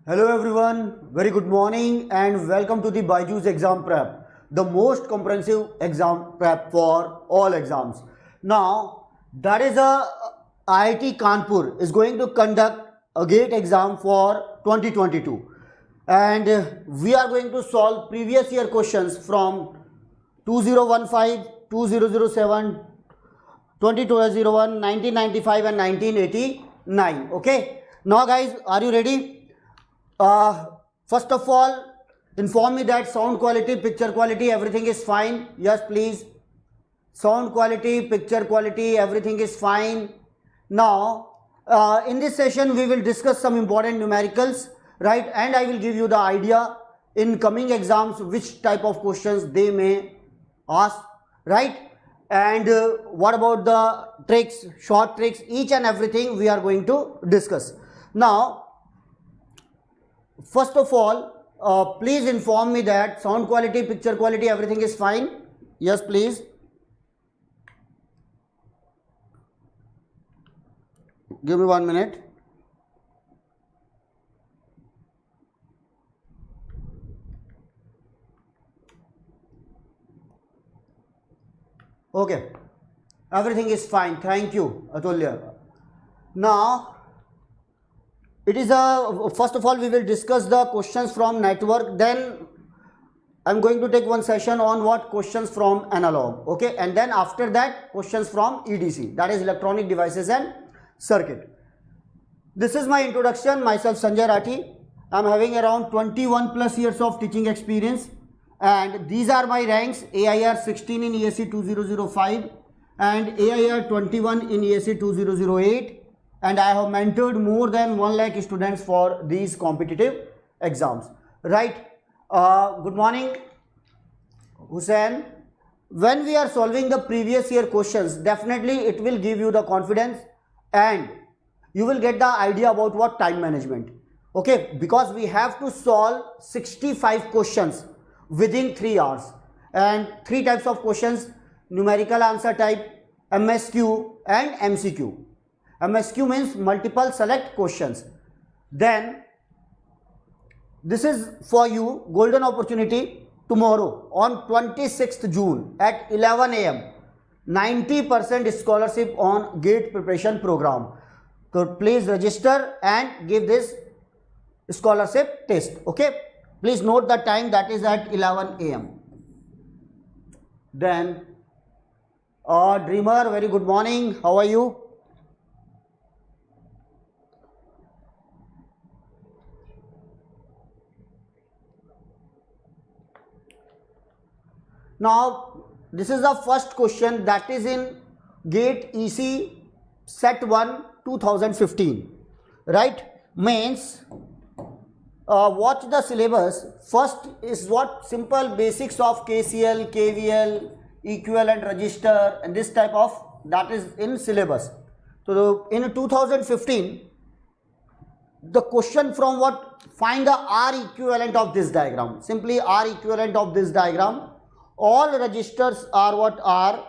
Hello everyone, very good morning and welcome to the BYJU'S Exam Prep, the most comprehensive exam prep for all exams. Now, that is IIT Kanpur is going to conduct a GATE exam for 2022 and we are going to solve previous year questions from 2015, 2007, 2201, 1995 and 1989. Okay. Now guys, are you ready? First of all, inform me that sound quality, picture quality, everything is fine. Yes, please. Sound quality, picture quality, everything is fine. Now, in this session, we will discuss some important numericals, right? And I will give you the idea in coming exams which type of questions they may ask, right? And what about the tricks, short tricks, each and everything we are going to discuss. Now, first of all, please inform me that sound quality, picture quality, everything is fine. Yes, please. Give me 1 minute. Okay. Everything is fine. Thank you, Atulya. Now, it is first of all we will discuss the questions from network, then I am going to take one session on what questions from analog, okay, and then after that questions from EDC, that is electronic devices and circuit. This is my introduction. Myself Sanjay Rathi. I am having around 21 plus years of teaching experience and these are my ranks: AIR 16 in ESE 2005 and AIR 21 in ESE 2008. And I have mentored more than 1 lakh students for these competitive exams, right? Good morning, Hussein. When we are solving the previous year questions, definitely it will give you the confidence and you will get the idea about what time management, okay, because we have to solve 65 questions within 3 hours and 3 types of questions: numerical answer type, MSQ and MCQ. MSQ means multiple select questions. Then this is for you golden opportunity tomorrow on 26th June at 11 AM 90% scholarship on GATE preparation program. So please register and give this scholarship test, okay. Please note the time, that is at 11 AM. Then Dreamer, very good morning, how are you? Now, this is the first question that is in GATE EC Set 1 2015, right? Means, watch the syllabus. First is what? Simple basics of KCL, KVL, equivalent register and this type of, that is in syllabus. So, in 2015, the question from what? Find the R equivalent of this diagram. Simply R equivalent of this diagram. All registers are what? R,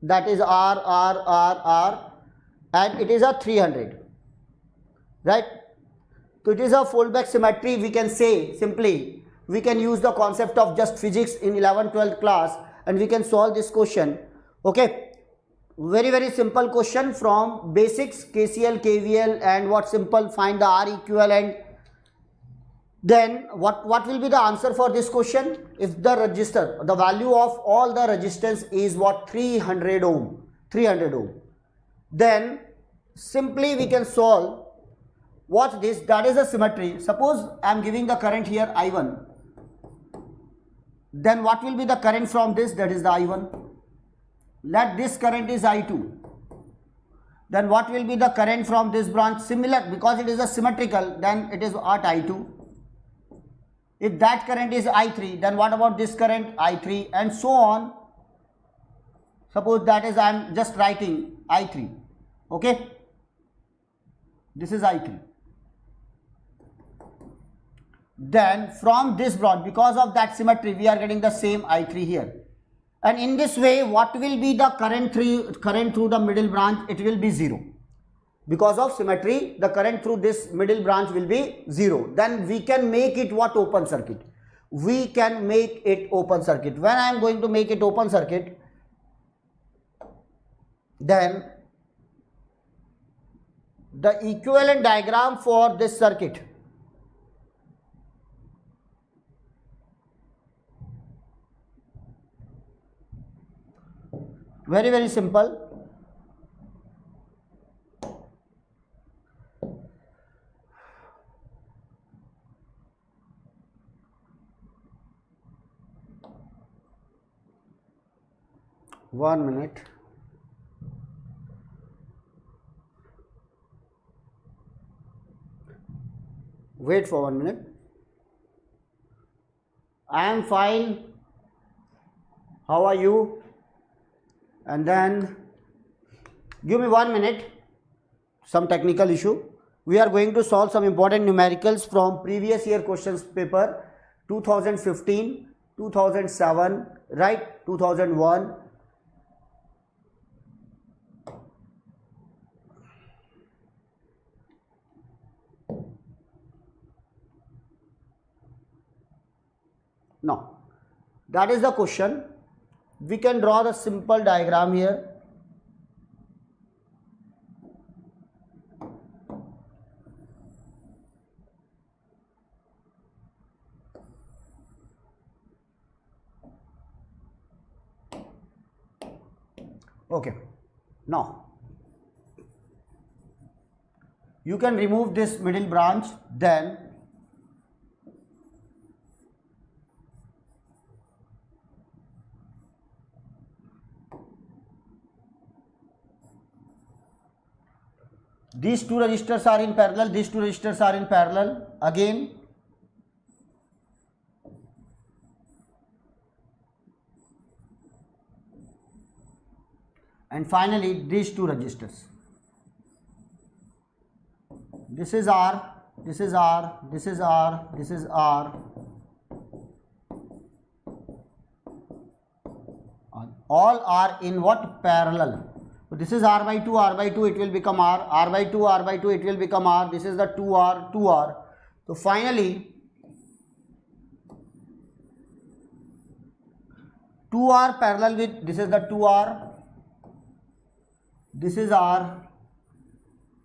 that is R, and it is a 300, right? So it is a foldback symmetry. We can say simply, we can use the concept of just physics in 11th 12th class and we can solve this question, okay. Very simple question from basics, KCL, KVL and what? Simple, find the R equivalent. Then what will be the answer for this question? If the register, the value of all the resistance is what? 300 ohm, then simply we can solve. Watch this, that is a symmetry. Suppose I am giving the current here I1, then what will be the current from this? That is the I1. Let this current is I2, then what will be the current from this branch? Similar, because it is a symmetrical, then it is at I2. If that current is I3, then what about this current? I3 and so on. Suppose that is, I am just writing I3, okay. This is I3. Then from this branch, because of that symmetry, we are getting the same I3 here. And in this way, what will be the current through the middle branch? It will be 0. Because of symmetry, the current through this middle branch will be 0. Then we can make it what? Open circuit. We can make it open circuit. When I am going to make it open circuit, then the equivalent diagram for this circuit, very simple. One minute. Wait for 1 minute. I am fine. How are you? And then give me 1 minute. Some technical issue. We are going to solve some important numericals from previous year questions paper 2015, 2007, right? 2001. Now, that is the question. We can draw the simple diagram here. Okay. Now, you can remove this middle branch, then these two resistors are in parallel, these two resistors are in parallel again. And finally these two resistors. This is R, this is R, this is R, this is R. All are in what? Parallel. So this is R by 2, it will become R, R by 2, it will become R, this is the 2R, 2R. So finally, 2R parallel with, this is the 2R, this is R,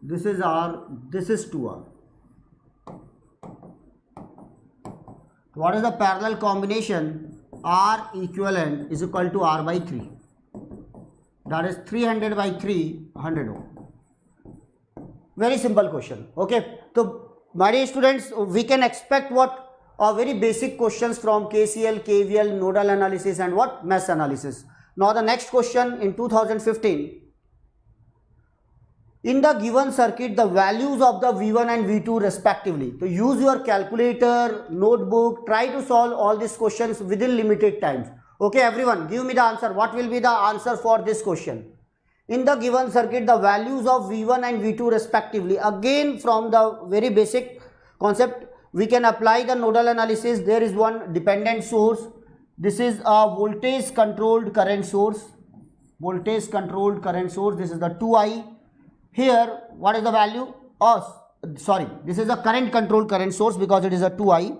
this is R, this is 2R. What is the parallel combination? R equivalent is equal to R by 3. That is 300 by 3, 100 ohm. Very simple question. Okay. So, my dear students, we can expect what? Very basic questions from KCL, KVL, nodal analysis and what? Mesh analysis. Now, the next question in 2015. In the given circuit, the values of the V1 and V2 respectively. So, use your calculator, notebook, try to solve all these questions within limited times. Okay, everyone, give me the answer. What will be the answer for this question? In the given circuit, the values of V1 and V2 respectively. Again, from the very basic concept, we can apply the nodal analysis. There is one dependent source. This is a voltage controlled current source. Voltage controlled current source. This is the 2I. Here, what is the value? This is a current controlled current source because it is a 2I.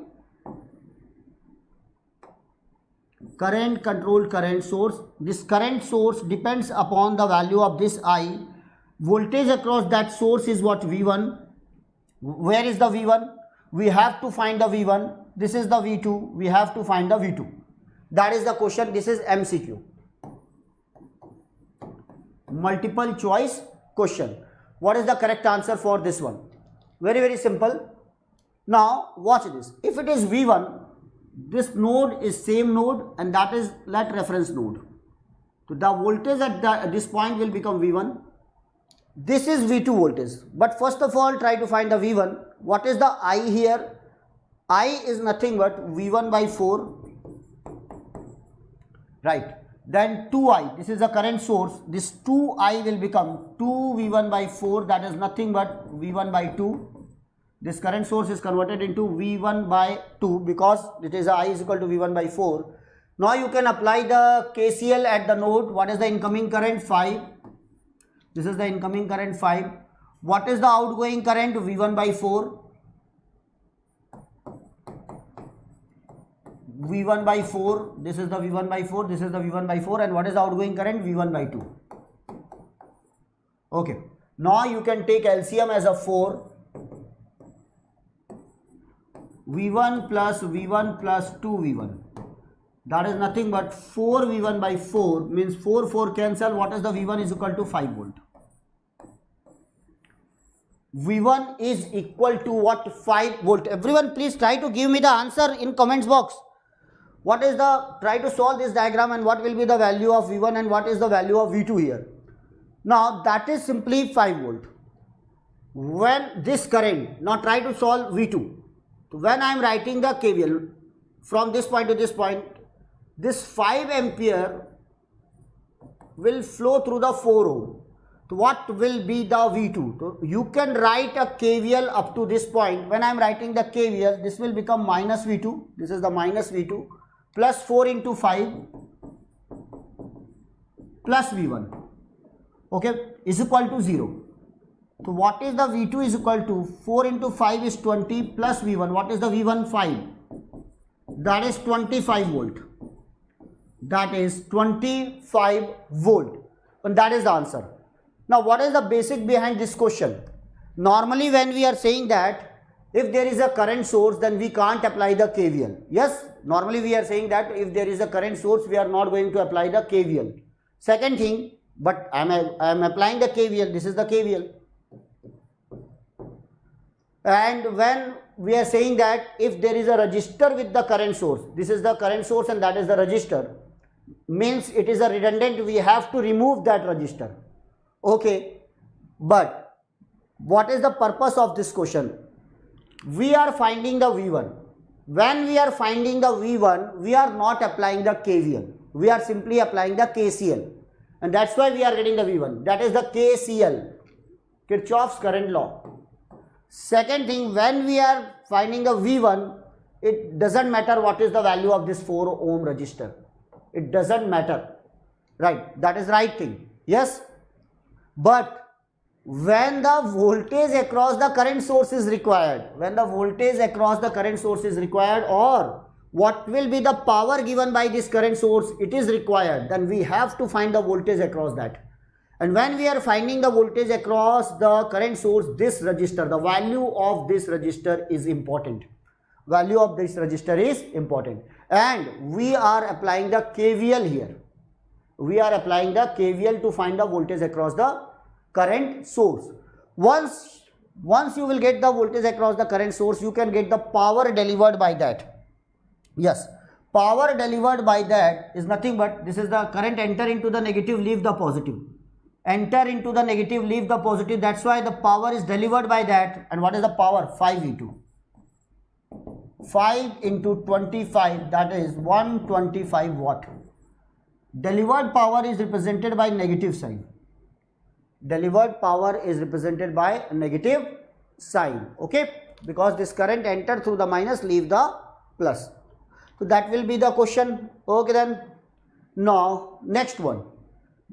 Current controlled current source. This current source depends upon the value of this I. Voltage across that source is what? V1. Where is the V1? We have to find the V1. This is the V2. We have to find the V2. That is the question. This is MCQ. Multiple choice question. What is the correct answer for this one? Very simple. Now watch this. If it is V1, this node is same node and that is let reference node. So the voltage at this point will become V1. This is V2 voltage. But first of all, try to find the V1. What is the I here? I is nothing but V1 by 4. Right. Then 2I. This is a current source. This 2I will become 2V1 by 4. That is nothing but V1 by 2. This current source is converted into V1 by 2 because it is I is equal to V1 by 4. Now you can apply the KCL at the node. What is the incoming current? 5. This is the incoming current 5. What is the outgoing current? V1 by 4. V1 by 4. This is the V1 by 4. This is the V1 by 4. And what is the outgoing current? V1 by 2. Okay. Now you can take LCM as a 4. V1 plus V1 plus 2V1. That is nothing but 4V1 by 4 means 4 cancel. What is the V1 is equal to 5 volt. V1 is equal to what? 5 volt. Everyone please try to give me the answer in comments box. What is the, try to solve this diagram and what will be the value of V1 and what is the value of V2 here. Now that is simply 5 volt. When this current, now try to solve V2. So when I am writing the KVL from this point to this point, this 5 ampere will flow through the 4 ohm. So what will be the V2? So you can write a KVL up to this point. When I am writing the KVL, this will become minus V2. This is the minus V2 plus 4 into 5 plus V1. Okay, is equal to 0. So what is the V2 is equal to 4 into 5 is 20 plus V1. What is the V1? 5. That is 25 volt. That is 25 volt. And that is the answer. Now what is the basic behind this question? Normally when we are saying that if there is a current source, then we can't apply the KVL. Yes, normally we are saying that if there is a current source, we are not going to apply the KVL. Second thing, but I am applying the KVL. This is the KVL. And when we are saying that if there is a resistor with the current source, this is the current source and that is the resistor, means it is a redundant, we have to remove that resistor. Okay, but what is the purpose of this question? We are finding the V1. When we are finding the V1, we are not applying the KVL. We are simply applying the KCL. And that's why we are getting the V1. That is the KCL, Kirchhoff's current law. Second thing, when we are finding the V1, it doesn't matter what is the value of this 4 ohm resistor. It doesn't matter. Right, that is right thing. Yes. But when the voltage across the current source is required, when the voltage across the current source is required, or what will be the power given by this current source, it is required, then we have to find the voltage across that. And when we are finding the voltage across the current source, this resistor, the value of this resistor is important. Value of this resistor is important. And we are applying the KVL here. We are applying the KVL to find the voltage across the current source. Once you will get the voltage across the current source, you can get the power delivered by that. Yes, power delivered by that is nothing but this is the current enter into the negative, leave the positive. Enter into the negative, leave the positive. That's why the power is delivered by that. And what is the power? 5V2. 5 into 25, that is 125 watt. Delivered power is represented by negative sign. Delivered power is represented by a negative sign. Okay, because this current enter through the minus, leave the plus. So that will be the question. Okay, then now next one.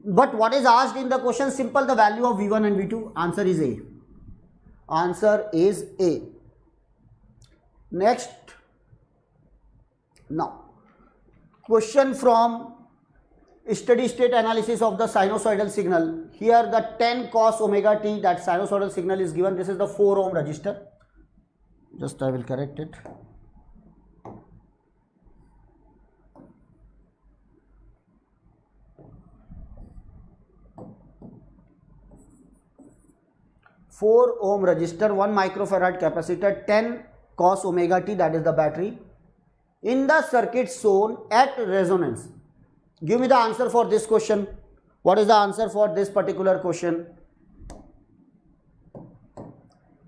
But what is asked in the question? Simple, the value of V1 and V2. Answer is A. Answer is A. Next. Now, question from steady state analysis of the sinusoidal signal. Here the 10 cos omega t, that sinusoidal signal is given. This is the 4 ohm resistor. Just I will correct it. Four ohm resistor, 1 microfarad capacitor, 10 cos omega t, that is the battery, in the circuit shown at resonance. Give me the answer for this question. What is the answer for this particular question?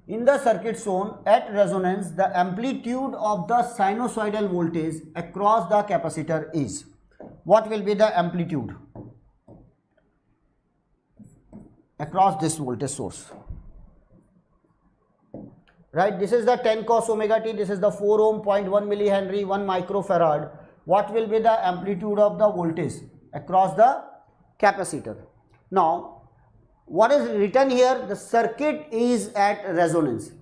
In the circuit shown at resonance, the amplitude of the sinusoidal voltage across the capacitor is. What will be the amplitude across this voltage source? Right, this is the 10 cos omega t, this is the 4 ohm, 0.1 millihenry, 1 microfarad. What will be the amplitude of the voltage across the capacitor? Now, what is written here? The circuit is at resonance.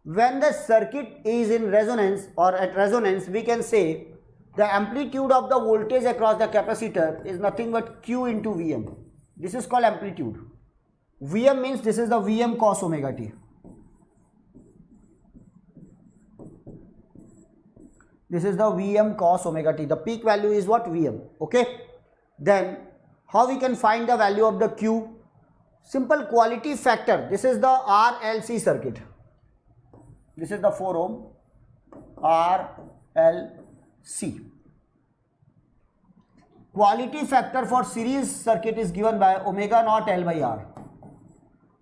When the circuit is in resonance or at resonance, we can say the amplitude of the voltage across the capacitor is nothing but Q into Vm. This is called amplitude. Vm means this is the Vm cos omega t. This is the Vm cos omega t. The peak value is what? Vm. Okay. Then how we can find the value of the Q? Simple quality factor. This is the RLC circuit. This is the 4 ohm RLC. Quality factor for series circuit is given by omega naught L by R.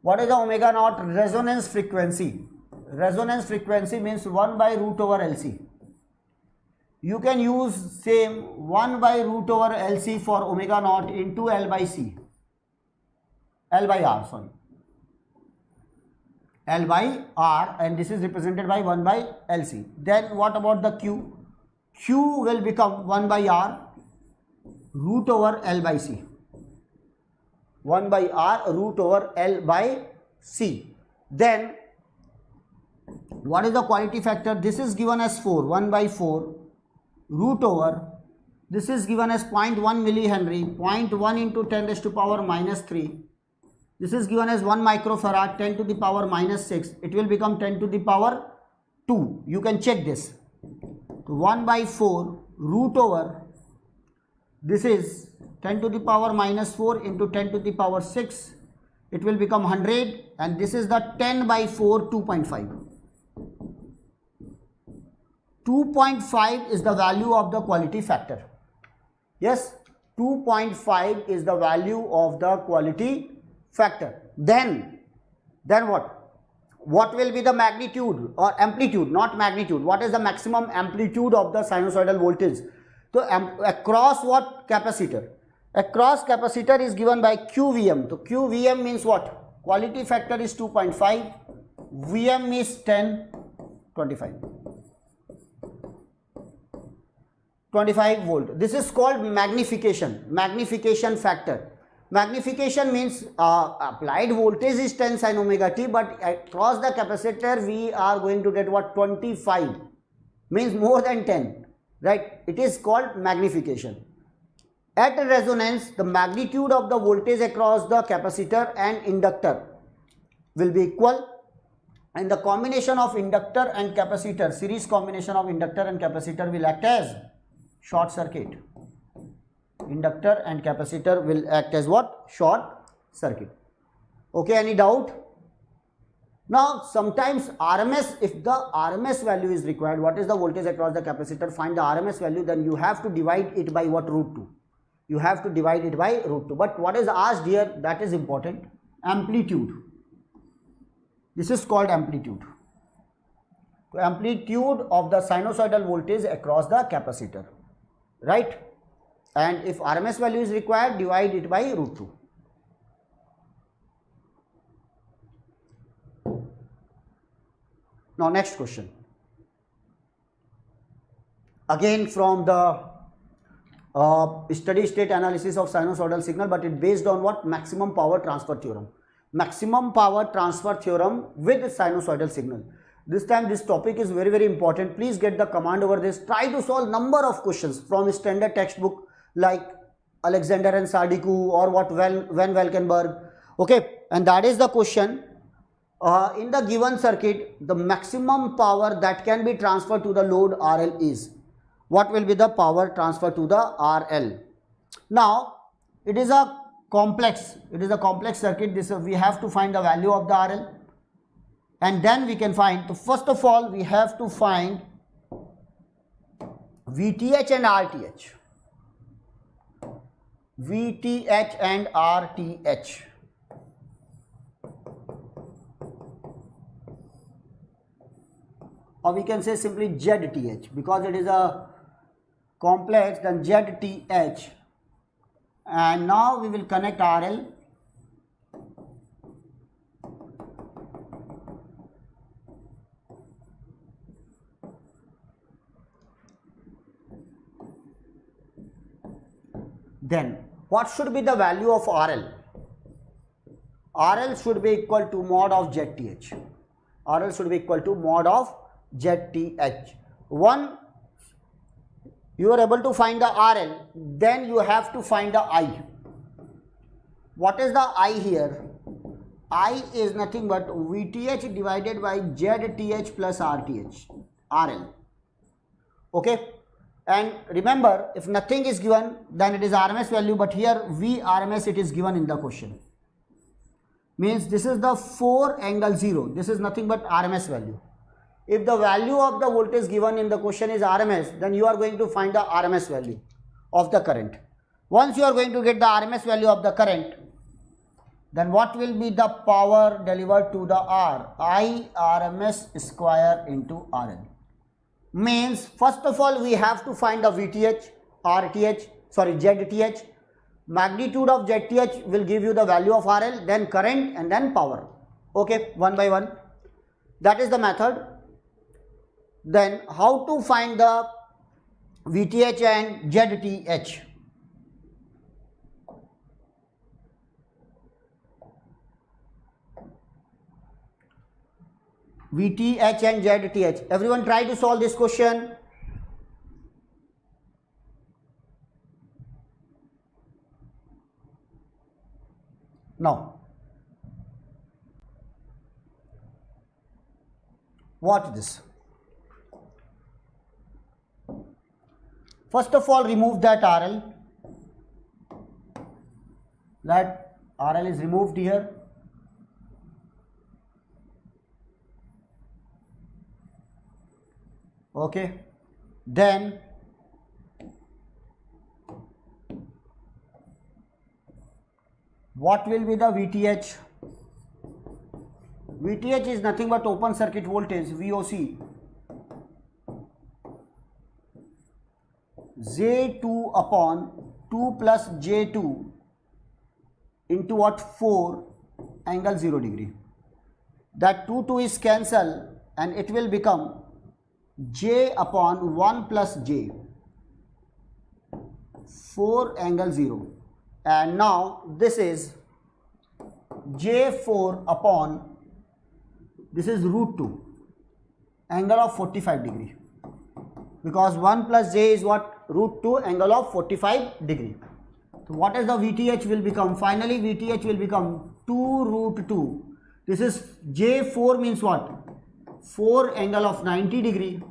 What is the omega naught? Resonance frequency. Resonance frequency means 1 by root over LC. You can use same 1 by root over LC for omega naught into L by R, sorry. L by R, and this is represented by 1 by LC. Then what about the Q? Q will become 1 by R root over L by C. 1 by R root over L by C. Then what is the quality factor? This is given as 4, 1 by 4 root over, this is given as 0.1 millihenry, 0.1 into 10 raised to power minus 3. This is given as 1 microfarad, 10 to the power minus 6. It will become 10 to the power 2. You can check this. 1 by 4 root over, this is 10 to the power minus 4 into 10 to the power 6. It will become 100, and this is the 10 by 4, 2.5. 2.5 is the value of the quality factor. Yes, 2.5 is the value of the quality factor. Then what? What will be the magnitude or amplitude, not magnitude? What is the maximum amplitude of the sinusoidal voltage? So across what capacitor? Across capacitor is given by QVM. So QVM means what? Quality factor is 2.5. VM is 10, 25. 25 volt. This is called magnification factor. Magnification means applied voltage is 10 sin omega t, but across the capacitor we are going to get what? 25, means more than 10, right? It is called magnification. At resonance, the magnitude of the voltage across the capacitor and inductor will be equal, and the combination of inductor and capacitor, series combination of inductor and capacitor, will act as short circuit. Inductor and capacitor will act as what? Short circuit. Okay, any doubt? Now sometimes RMS, if the RMS value is required, what is the voltage across the capacitor, find the RMS value, then you have to divide it by what? Root 2. You have to divide it by root 2. But what is asked here, that is important. Amplitude. This is called amplitude. So amplitude of the sinusoidal voltage across the capacitor, right? And if RMS value is required, divide it by root 2. Now next question. Again from the steady state analysis of sinusoidal signal, but it based on what? Maximum power transfer theorem. Maximum power transfer theorem with sinusoidal signal. This time this topic is very, very important. Please get the command over this. Try to solve number of questions from standard textbook like Alexander and Sardiku or what Van Valkenburg. Okay, and that is the question. In the given circuit, the maximum power that can be transferred to the load RL is. What will be the power transfer to the RL? Now, it is a complex circuit. This we have to find the value of the RL, and then we can find. So first of all, we have to find VTH and RTH. VTH and RTH. Or we can say simply ZTH, because it is a complex, then ZTH. And now we will connect RL. Then what should be the value of RL? RL should be equal to mod of ZTH. RL should be equal to mod of ZTH. One, you are able to find the RL, then you have to find the I. What is the I here? I is nothing but VTH divided by ZTH plus RTH, RL. Okay, and remember, if nothing is given, then it is RMS value, but here VRMS it is given in the question. Means this is the 4 angle 0. This is nothing but RMS value. If the value of the voltage given in the question is RMS, then you are going to find the RMS value of the current. Once you are going to get the RMS value of the current, then what will be the power delivered to the R? I RMS square into RL. Means first of all we have to find the VTH, ZTH. Magnitude of ZTH will give you the value of RL, then current and then power. Okay, one by one. That is the method. Then how to find the VTH and ZTH? VTH and ZTH. Everyone try to solve this question. Now, watch this. First of all, remove that RL. That RL is removed here. Okay. Then what will be the VTH? VTH is nothing but open circuit voltage, VOC. J2 upon 2 plus J2 into what? 4 angle 0 degree. That 2 is cancelled and it will become J upon 1 plus J, 4 angle 0. And now this is J4 upon, this is root 2, angle of 45 degree. Because 1 plus J is what? Root 2 angle of 45 degree. So what is the VTH will become? Finally VTH will become 2 root 2. This is J4 means what? 4 angle of 90 degree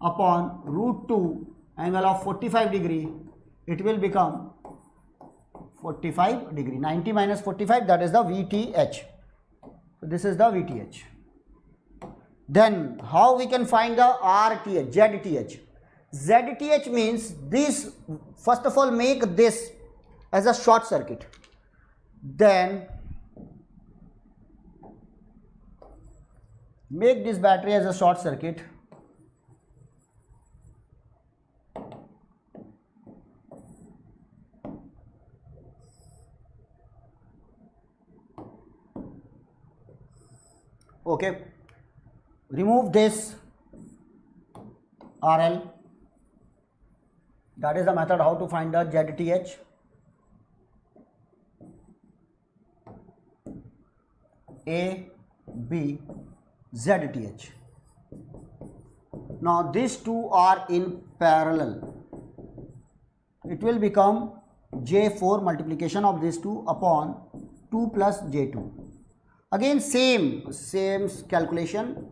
upon root 2 angle of 45 degree. It will become 45 degree. 90 minus 45, that is the VTH. So this is the VTH. Then how we can find the RTH, ZTH? ZTH means this, first of all make this as a short circuit. Then make this battery as a short circuit. Okay, remove this RL. That is the method how to find the ZTH. A, B, ZTH. Now these two are in parallel. It will become J4 multiplication of these two upon 2 plus J2. Again same calculation.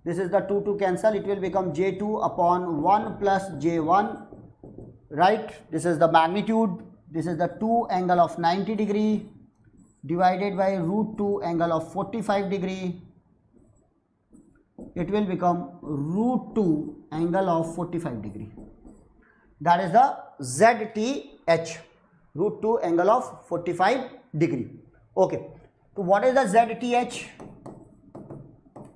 This is the 2 to cancel. It will become J2 upon 1 plus J1. Right? This is the magnitude. This is the 2 angle of 90 degree divided by root 2 angle of 45 degree. It will become root 2 angle of 45 degree. That is the ZTH, root 2 angle of 45 degree. Okay. So what is the ZTH?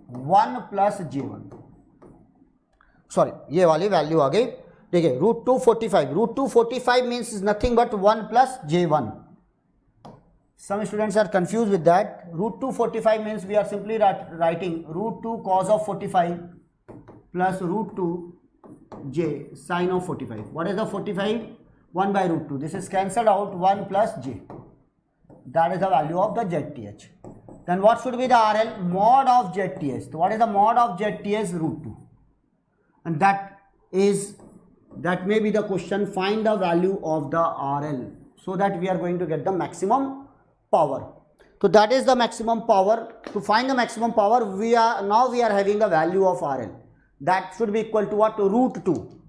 1 plus J1. Sorry, ये वाली value आ गई. देखिए route 2 45. Route 2 45 means nothing but 1 plus J1. Some students are confused with that. Root 2 45 means we are simply writing root 2 cos of 45 plus root 2 J sin of 45. What is the 45? 1 by root 2. This is cancelled out, 1 plus J. That is the value of the ZTH. Then what should be the RL? Mod of ZTS. So what is the mod of ZTS? Root 2. And that may be the question. Find the value of the RL so that we are going to get the maximum power. So that is the maximum power. To find the maximum power, we are having the value of RL. That should be equal to what? Root 2.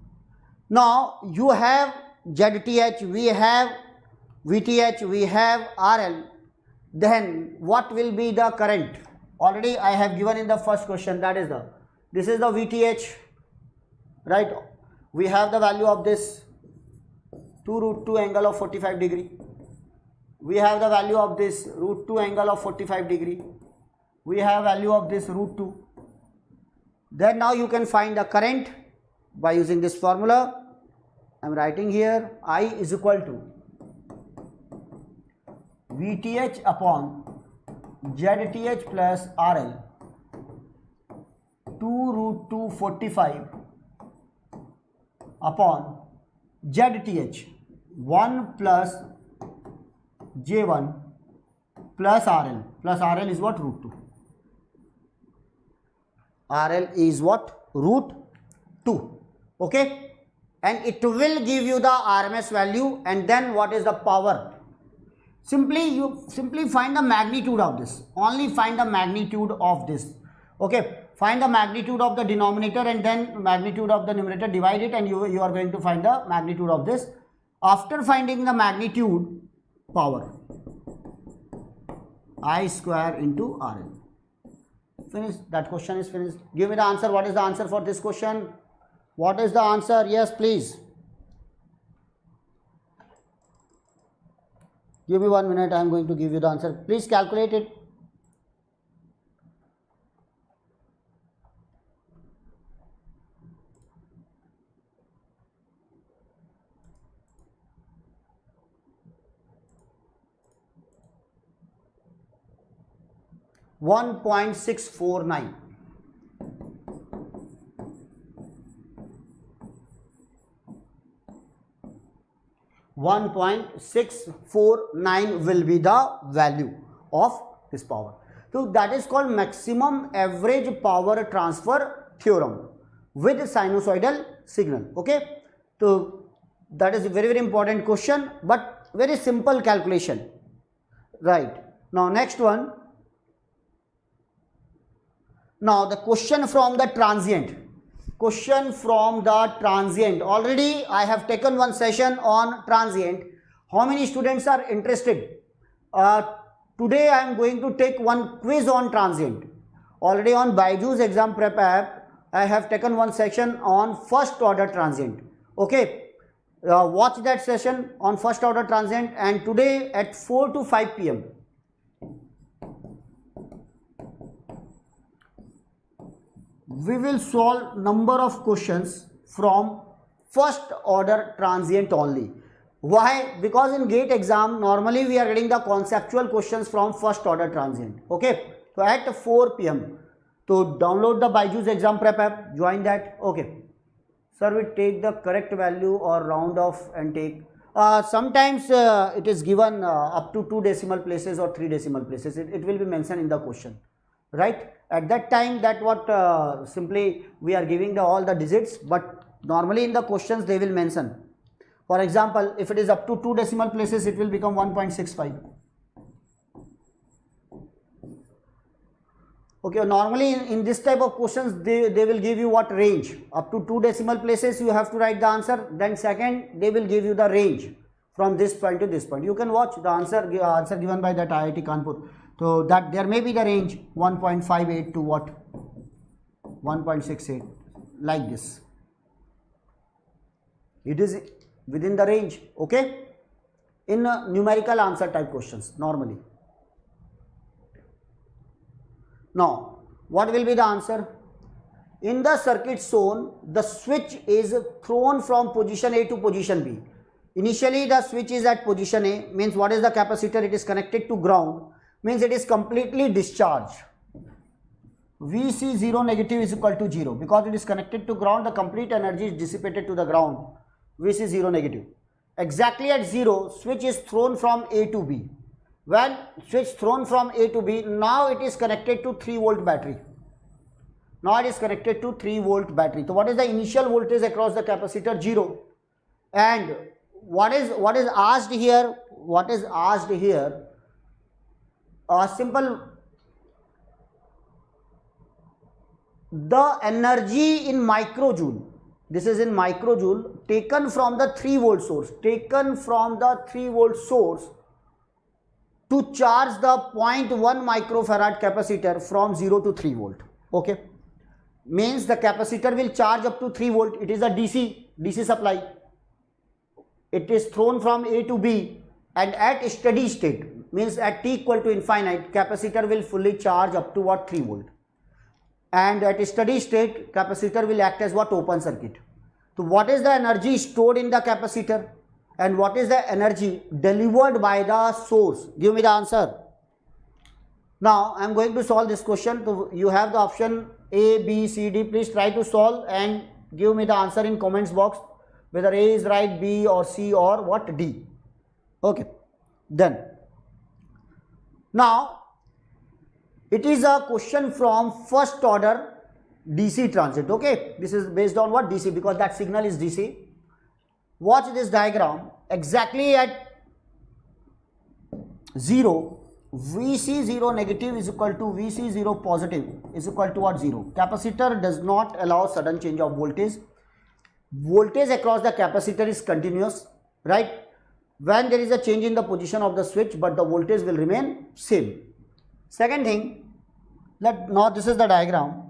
Now you have ZTH, we have VTH, we have RL. Then what will be the current? Already I have given in the first question, that is this is the VTH, right? We have the value of this 2 root 2 angle of 45 degree. We have the value of this root 2 angle of 45 degree. We have value of this root 2. Then now you can find the current by using this formula. I am writing here I is equal to VTH upon ZTH plus RL 2 root 2 45 upon ZTH 1 plus J1 plus RL is what? Root 2. RL is what? Root 2. Okay, and it will give you the RMS value. And then what is the power? You simply find the magnitude of this. Only find the magnitude of this. Okay, find the magnitude of the denominator and then magnitude of the numerator, divide it, and you are going to find the magnitude of this. After finding the magnitude, power I square into RL. Finished. That question is finished. Give me the answer. What is the answer for this question? What is the answer? Yes, please. Give me 1 minute. I am going to give you the answer. Please calculate it. $1.649. $1.649 will be the value of this power. So that is called maximum average power transfer theorem with sinusoidal signal. Okay, so that is a very important question, but very simple calculation. Right, now next one. Now the question from the transient. Already I have taken one session on transient. How many students are interested? Today I am going to take one quiz on transient. Already on BYJU'S Exam Prep app, I have taken one section on first order transient. Okay, watch that session on first order transient, and today at 4 to 5 p.m. we will solve number of questions from first order transient only. Why? Because in GATE exam normally we are getting the conceptual questions from first order transient. Okay, so at 4 p.m. to download the BYJU'S Exam Prep app, join that. Okay, sir, we take the correct value or round off and take. Sometimes it is given up to 2 decimal places or 3 decimal places. It will be mentioned in the question, right? At that time, that what simply we are giving all the digits, but normally in the questions they will mention. For example, if it is up to 2 decimal places, it will become 1.65. Okay, normally in this type of questions, they will give you what? Range. Up to 2 decimal places, you have to write the answer. Then second, they will give you the range from this point to this point. You can watch the answer given by that IIT Kanpur. So that there may be the range 1.58 to what? 1.68, like this. It is within the range, okay? In numerical answer type questions normally. Now, what will be the answer? In the circuit shown, the switch is thrown from position A to position B. Initially, the switch is at position A, means what is the capacitor? It is connected to ground, means it is completely discharged. VC0 negative is equal to 0. Because it is connected to ground, the complete energy is dissipated to the ground. VC0 negative. Exactly at 0, switch is thrown from A to B. when switch thrown from A to B, now it is connected to 3 volt battery. Now it is connected to 3 volt battery. So what is the initial voltage across the capacitor? 0. And what is asked here? What is asked here? Simple. The energy in microjoule. This is in microjoule, taken from the 3 volt source. Taken from the 3 volt source to charge the 0.1 microfarad capacitor from 0 to 3 volt. Okay. Means the capacitor will charge up to 3 volt. It is a DC supply. It is thrown from A to B, and at steady state, means at t equal to infinite, capacitor will fully charge up to what? 3 volt. And at steady state, capacitor will act as what? Open circuit. So what is the energy stored in the capacitor and what is the energy delivered by the source? Give me the answer. Now I am going to solve this question. So you have the option A, B, C, D. Please try to solve and give me the answer in comments box, whether A is right, B or C or what? D. Okay. Then now it is a question from first order DC transient. Okay, this is based on what? DC, because that signal is DC. Watch this diagram. Exactly at 0, VC0 negative is equal to VC0 positive is equal to what? 0. Capacitor does not allow sudden change of voltage. Voltage across the capacitor is continuous, right? When there is a change in the position of the switch, but the voltage will remain same. Second thing, now this is the diagram.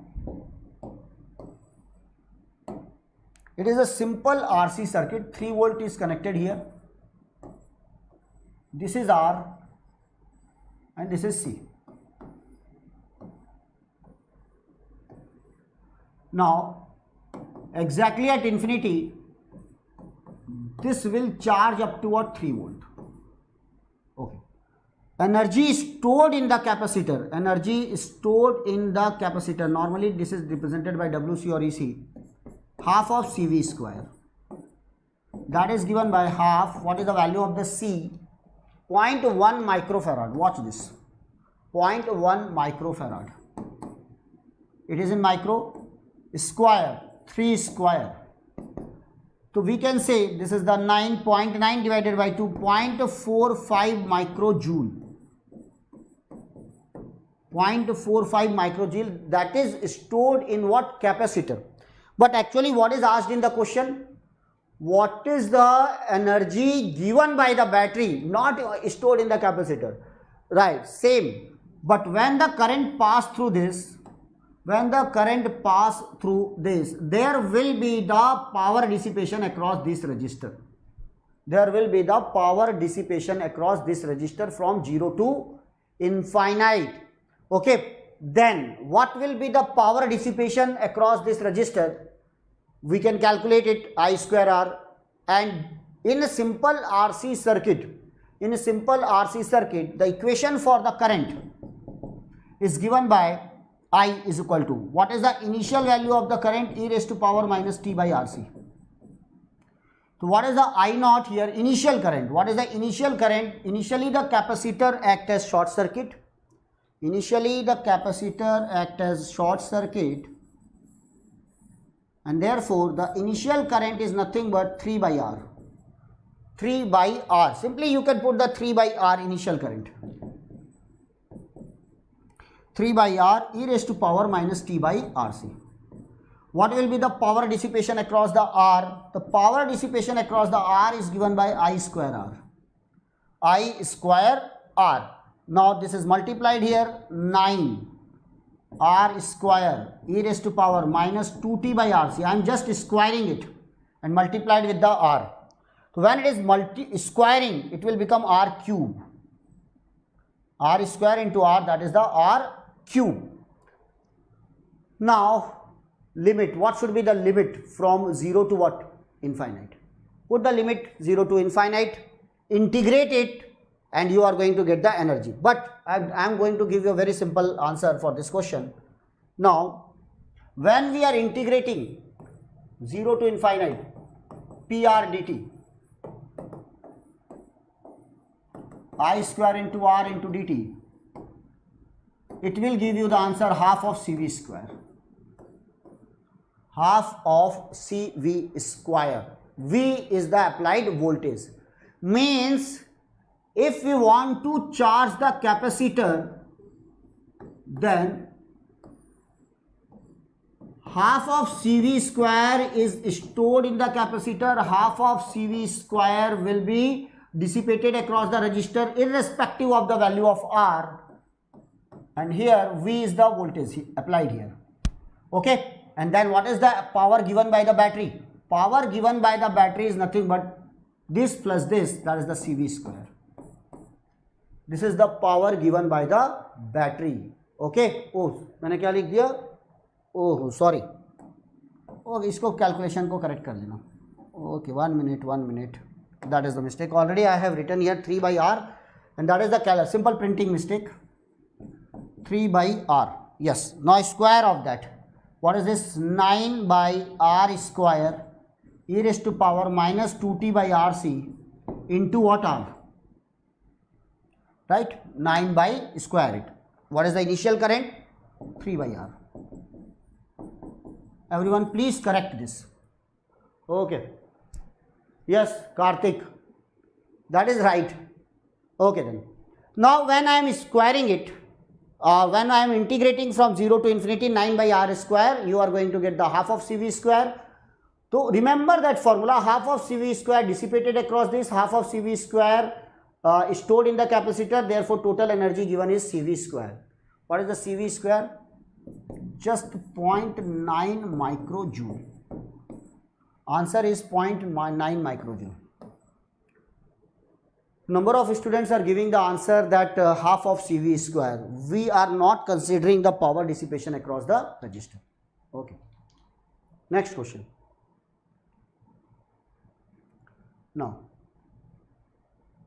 It is a simple RC circuit. 3 volt is connected here. This is R and this is C. Now exactly at infinity, this will charge up to what? 3 volt. Okay. Energy stored in the capacitor. Energy stored in the capacitor. Normally this is represented by WC or EC. Half of CV square. That is given by half. What is the value of the C? 0.1 microfarad. Watch this. 0.1 microfarad. It is in micro. Square. 3 square. So we can say this is the 9.9 divided by 2. 0.45 microjoule. 0.45 microjoule, that is stored in what? Capacitor. But actually what is asked in the question? What is the energy given by the battery, not stored in the capacitor? Right, same. But when the current pass through this, there will be the power dissipation across this resistor. There will be the power dissipation across this resistor from 0 to infinite. Okay. Then what will be the power dissipation across this resistor? We can calculate it, I square R. And in a simple RC circuit, the equation for the current is given by I is equal to, what is the initial value of the current? E raised to power minus T by RC. So what is the I naught here? Initial current. What is the initial current? Initially the capacitor acts as short circuit. And therefore the initial current is nothing but 3 by R. 3 by R. Simply you can put the 3 by R initial current. 3 by R e raised to power minus T by RC. What will be the power dissipation across the R? The power dissipation across the R is given by I square R. I square R. Now this is multiplied here, 9 R square e raised to power minus 2T by RC. I am just squaring it and multiplied with the R. So when it is squaring, it will become R cube. R square into R, that is the R cube. Now limit, what should be the limit from 0 to what? Infinite. Put the limit 0 to infinite, integrate it, and you are going to get the energy. But I am going to give you a very simple answer for this question. Now when we are integrating 0 to infinite, PR dt, I square into R into dt, it will give you the answer half of CV square. Half of CV square. V is the applied voltage. Means if we want to charge the capacitor, then half of CV square is stored in the capacitor, half of CV square will be dissipated across the resistor irrespective of the value of R, and here V is the voltage applied here. Okay, and then what is the power given by the battery? Power given by the battery is nothing but this plus this, that is the CV square. This is the power given by the battery. Okay, oh मैंने क्या लिख दिया? Oh sorry, okay इसको calculation को correct कर लेना. Okay 1 minute, that is the mistake. Already I have written here 3 by R, and that is the simple printing mistake. 3 by R, yes. Now square of that, what is this? 9 by R square e raised to power minus 2t by RC into what R? Right, 9 by square it. What is the initial current? 3 by R. Everyone please correct this. Okay, yes Karthik, that is right. Okay then, now when I am squaring it, when I am integrating from 0 to infinity 9 by R square, you are going to get the half of CV square. So remember that formula, half of CV square dissipated across this, half of CV square stored in the capacitor, therefore total energy given is CV square. What is the CV square? Just 0.9 microjoule. Answer is 0.9 microjoule. Number of students are giving the answer that half of CV square. We are not considering the power dissipation across the resistor. Okay. Next question. Now,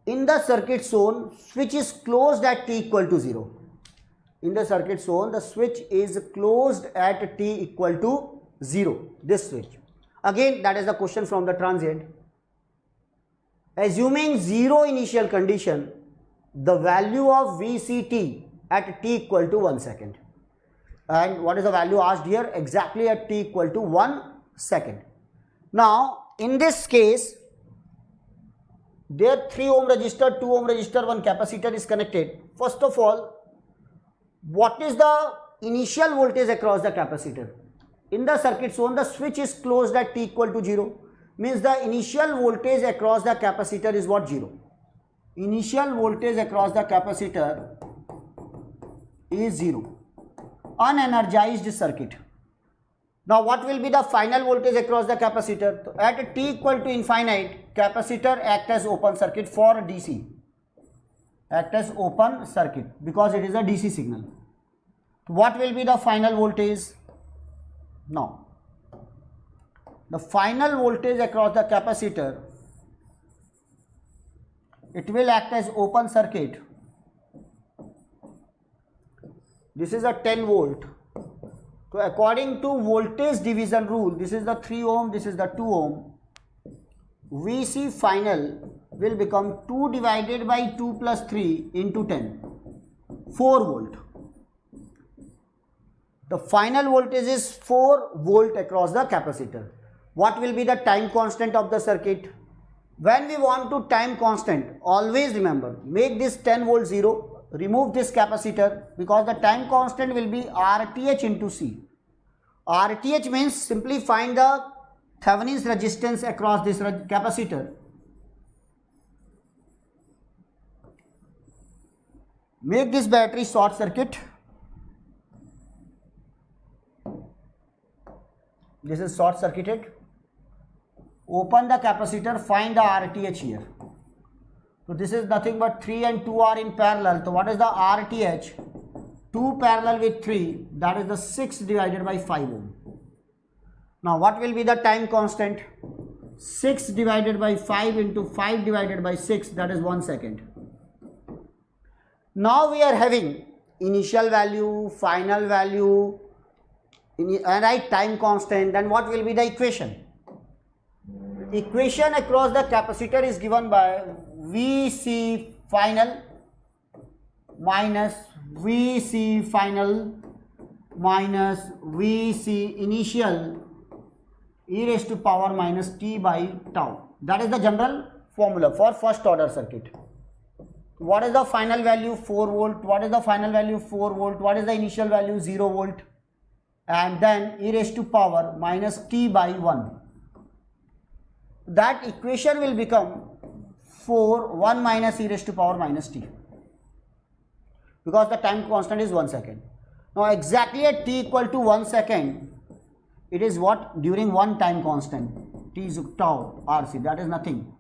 in the circuit shown, switch is closed at t equal to 0. In the circuit shown, the switch is closed at t equal to 0. This switch. Again, that is the question from the transient. Assuming 0 initial condition, the value of VCT at t equal to 1 second. And what is the value asked here? Exactly at t equal to 1 second. Now, in this case, there 3 ohm resistor, 2 ohm resistor, 1 capacitor is connected. First of all, what is the initial voltage across the capacitor? In the circuit shown, the switch is closed at t equal to 0. Means the initial voltage across the capacitor is what? 0. Initial voltage across the capacitor is 0. Unenergized circuit. Now what will be the final voltage across the capacitor? So at t equal to infinite, capacitor act as open circuit for DC. Act as open circuit because it is a DC signal. What will be the final voltage? Now, the final voltage across the capacitor, it will act as open circuit. This is a 10 volt. So according to voltage division rule, this is the 3 ohm, this is the 2 ohm. VC final will become 2 divided by 2 plus 3 into 10, 4 volt. The final voltage is 4 volt across the capacitor. What will be the time constant of the circuit? When we want to time constant, always remember, make this 10 volt 0, remove this capacitor because the time constant will be RTH into C. RTH means simply find the Thevenin's resistance across this capacitor. Make this battery short circuit. This is short circuited. Open the capacitor, find the RTH here. So this is nothing but 3 and 2 are in parallel. So what is the RTH? 2 parallel with 3, that is the 6 divided by 5 ohm. Now what will be the time constant? 6 divided by 5 into 5 divided by 6, that is 1 second. Now we are having initial value, final value, and right time constant. Then what will be the equation? Equation across the capacitor is given by VC final minus VC final minus VC initial e raised to power minus t by tau. That is the general formula for first order circuit. What is the final value? 4 volt. What is the final value? 4 volt. What is the initial value? 0 volt. And then e raised to power minus t by 1. That equation will become 1 minus e raised to power minus t, because the time constant is 1 second. Now exactly at t equal to 1 second, it is what? During one time constant, t is tau RC, that is nothing.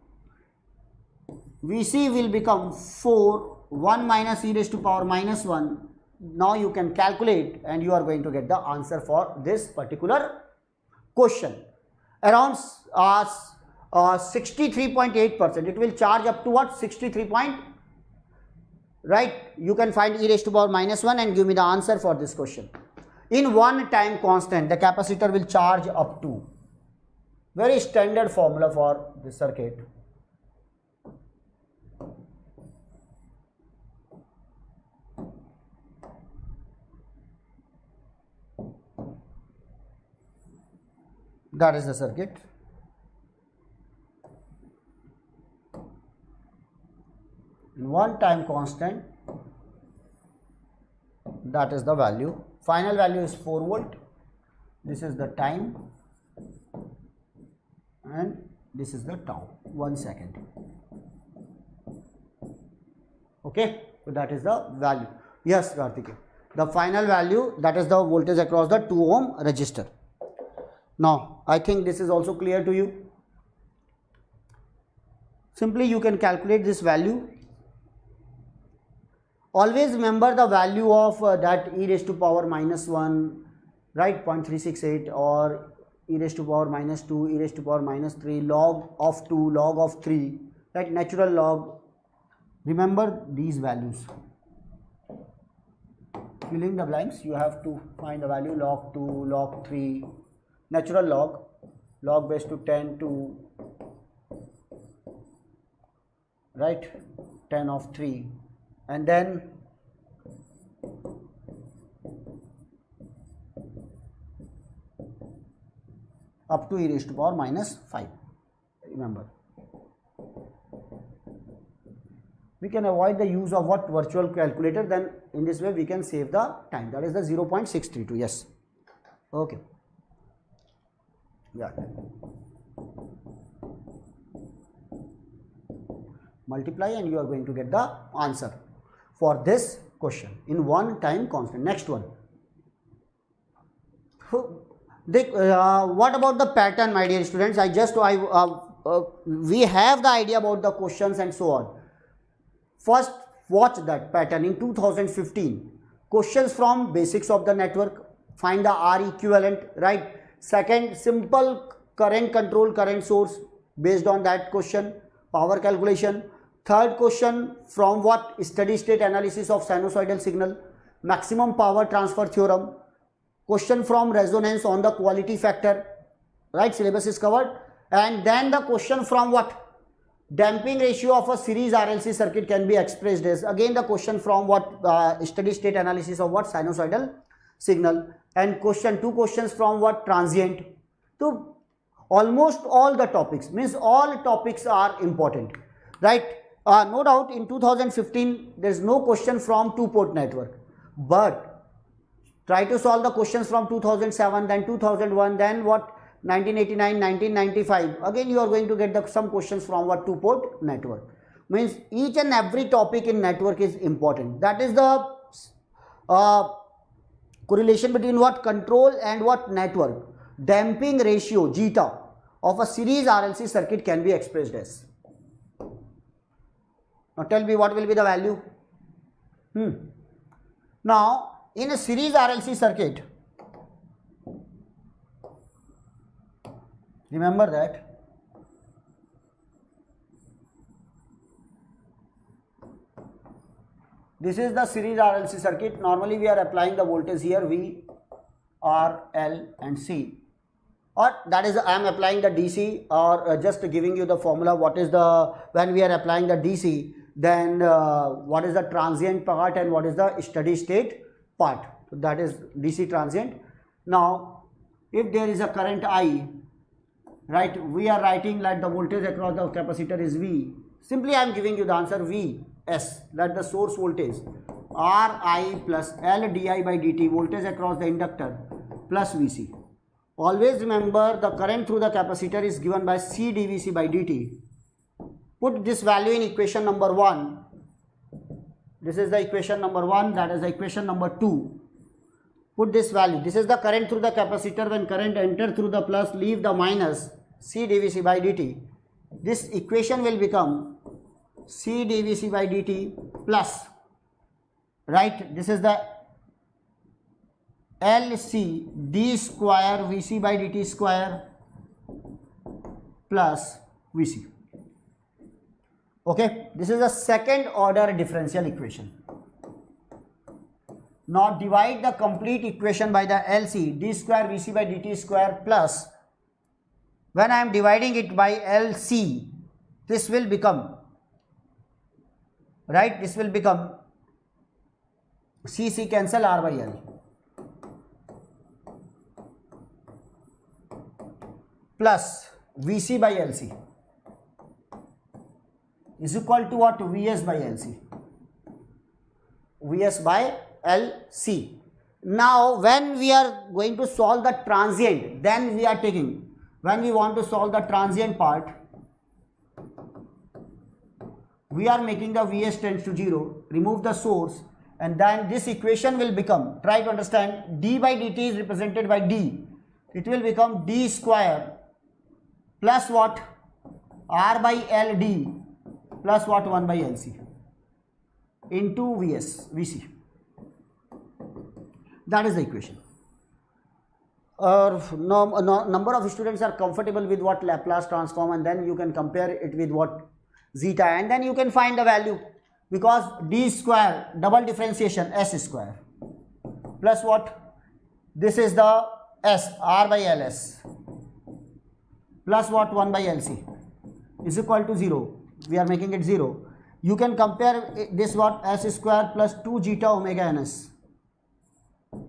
VC will become 1 minus e raised to power minus 1. Now you can calculate and you are going to get the answer for this particular question. Around 63.8%. It will charge up to what? 63. Right? You can find e raised to power minus 1 and give me the answer for this question. In one time constant, the capacitor will charge up to. Very standard formula for this circuit. That is the circuit. In one time constant, that is the value. Final value is 4 volt. This is the time and this is the tau, 1 second. Okay, so that is the value. Yes, Karthik. The final value, that is the voltage across the 2 ohm resistor. Now, I think this is also clear to you. Simply you can calculate this value. Always remember the value of that e raised to power minus 1, right, 0.368, or e raised to power minus 2, e raised to power minus 3, log of 2, log of 3, right, natural log. Remember these values. Filling the blanks, you have to find the value log 2, log 3, natural log, log base to 10 to, right, 10 of 3, and then up to e raised to power minus 5. Remember, we can avoid the use of what? Virtual calculator. Then in this way we can save the time. That is the 0.632. Yes. Okay. Yeah. Multiply and you are going to get the answer for this question in one time constant. Next one. What about the pattern, my dear students? We have the idea about the questions and so on. First, watch that pattern in 2015. Questions from basics of the network. Find the R equivalent, right? Second, simple current control, current source based on that question, power calculation. Third question, from what? Steady state analysis of sinusoidal signal, maximum power transfer theorem. Question from resonance on the quality factor, right? Syllabus is covered. And then the question from what? Damping ratio of a series RLC circuit can be expressed as, again the question from what? Steady state analysis of what? Sinusoidal signal. And two questions from what? Transient. So almost all the topics, means all topics are important, right? No doubt in 2015 there is no question from two-port network, but try to solve the questions from 2007, then 2001, then what? 1989, 1995. Again you are going to get some questions from what? Two-port network. Means each and every topic in network is important. That is the correlation between what? Control and what? Network. Damping ratio zeta of a series RLC circuit can be expressed as. Now tell me what will be the value? Now in a series RLC circuit, remember that this is the series RLC circuit. Normally we are applying the voltage here V, R, L and C, or that is I am applying the DC, or just giving you the formula. What is the, when we are applying the DC, then what is the transient part and what is the steady state part. So that is DC transient. Now if there is a current I, right, we are writing that the voltage across the capacitor is V. Simply I am giving you the answer Vs, that the source voltage, Ri plus L di by dt, voltage across the inductor, plus Vc. Always remember the current through the capacitor is given by C dVc by dt. Put this value in equation number 1. This is the equation number 1, that is the equation number 2. Put this value. This is the current through the capacitor. When current enter through the plus, leave the minus, C dVc by dt. This equation will become C dVc by dt plus, right, this is the LC d square Vc by dt square plus Vc. Okay, this is a second order differential equation. Now divide the complete equation by the LC d square Vc by dt square plus, when I am dividing it by LC, this will become, right, this will become C cancel R by L plus Vc by LC is equal to what? Vs by LC. Vs by LC. Now when we are going to solve the transient, then we are taking, when we want to solve the transient part, we are making the Vs tends to 0, remove the source, and then this equation will become, try to understand, d by dt is represented by d. It will become d square plus what? R by LD plus what? 1 by LC into Vc. That is the equation. Number of students are comfortable with what Laplace transform, and then you can compare it with what zeta, and then you can find the value, because d square double differentiation s square plus what? This is the s, R by Ls plus what? 1 by LC is equal to 0. We are making it 0. You can compare this what? S square plus 2 zeta omega ns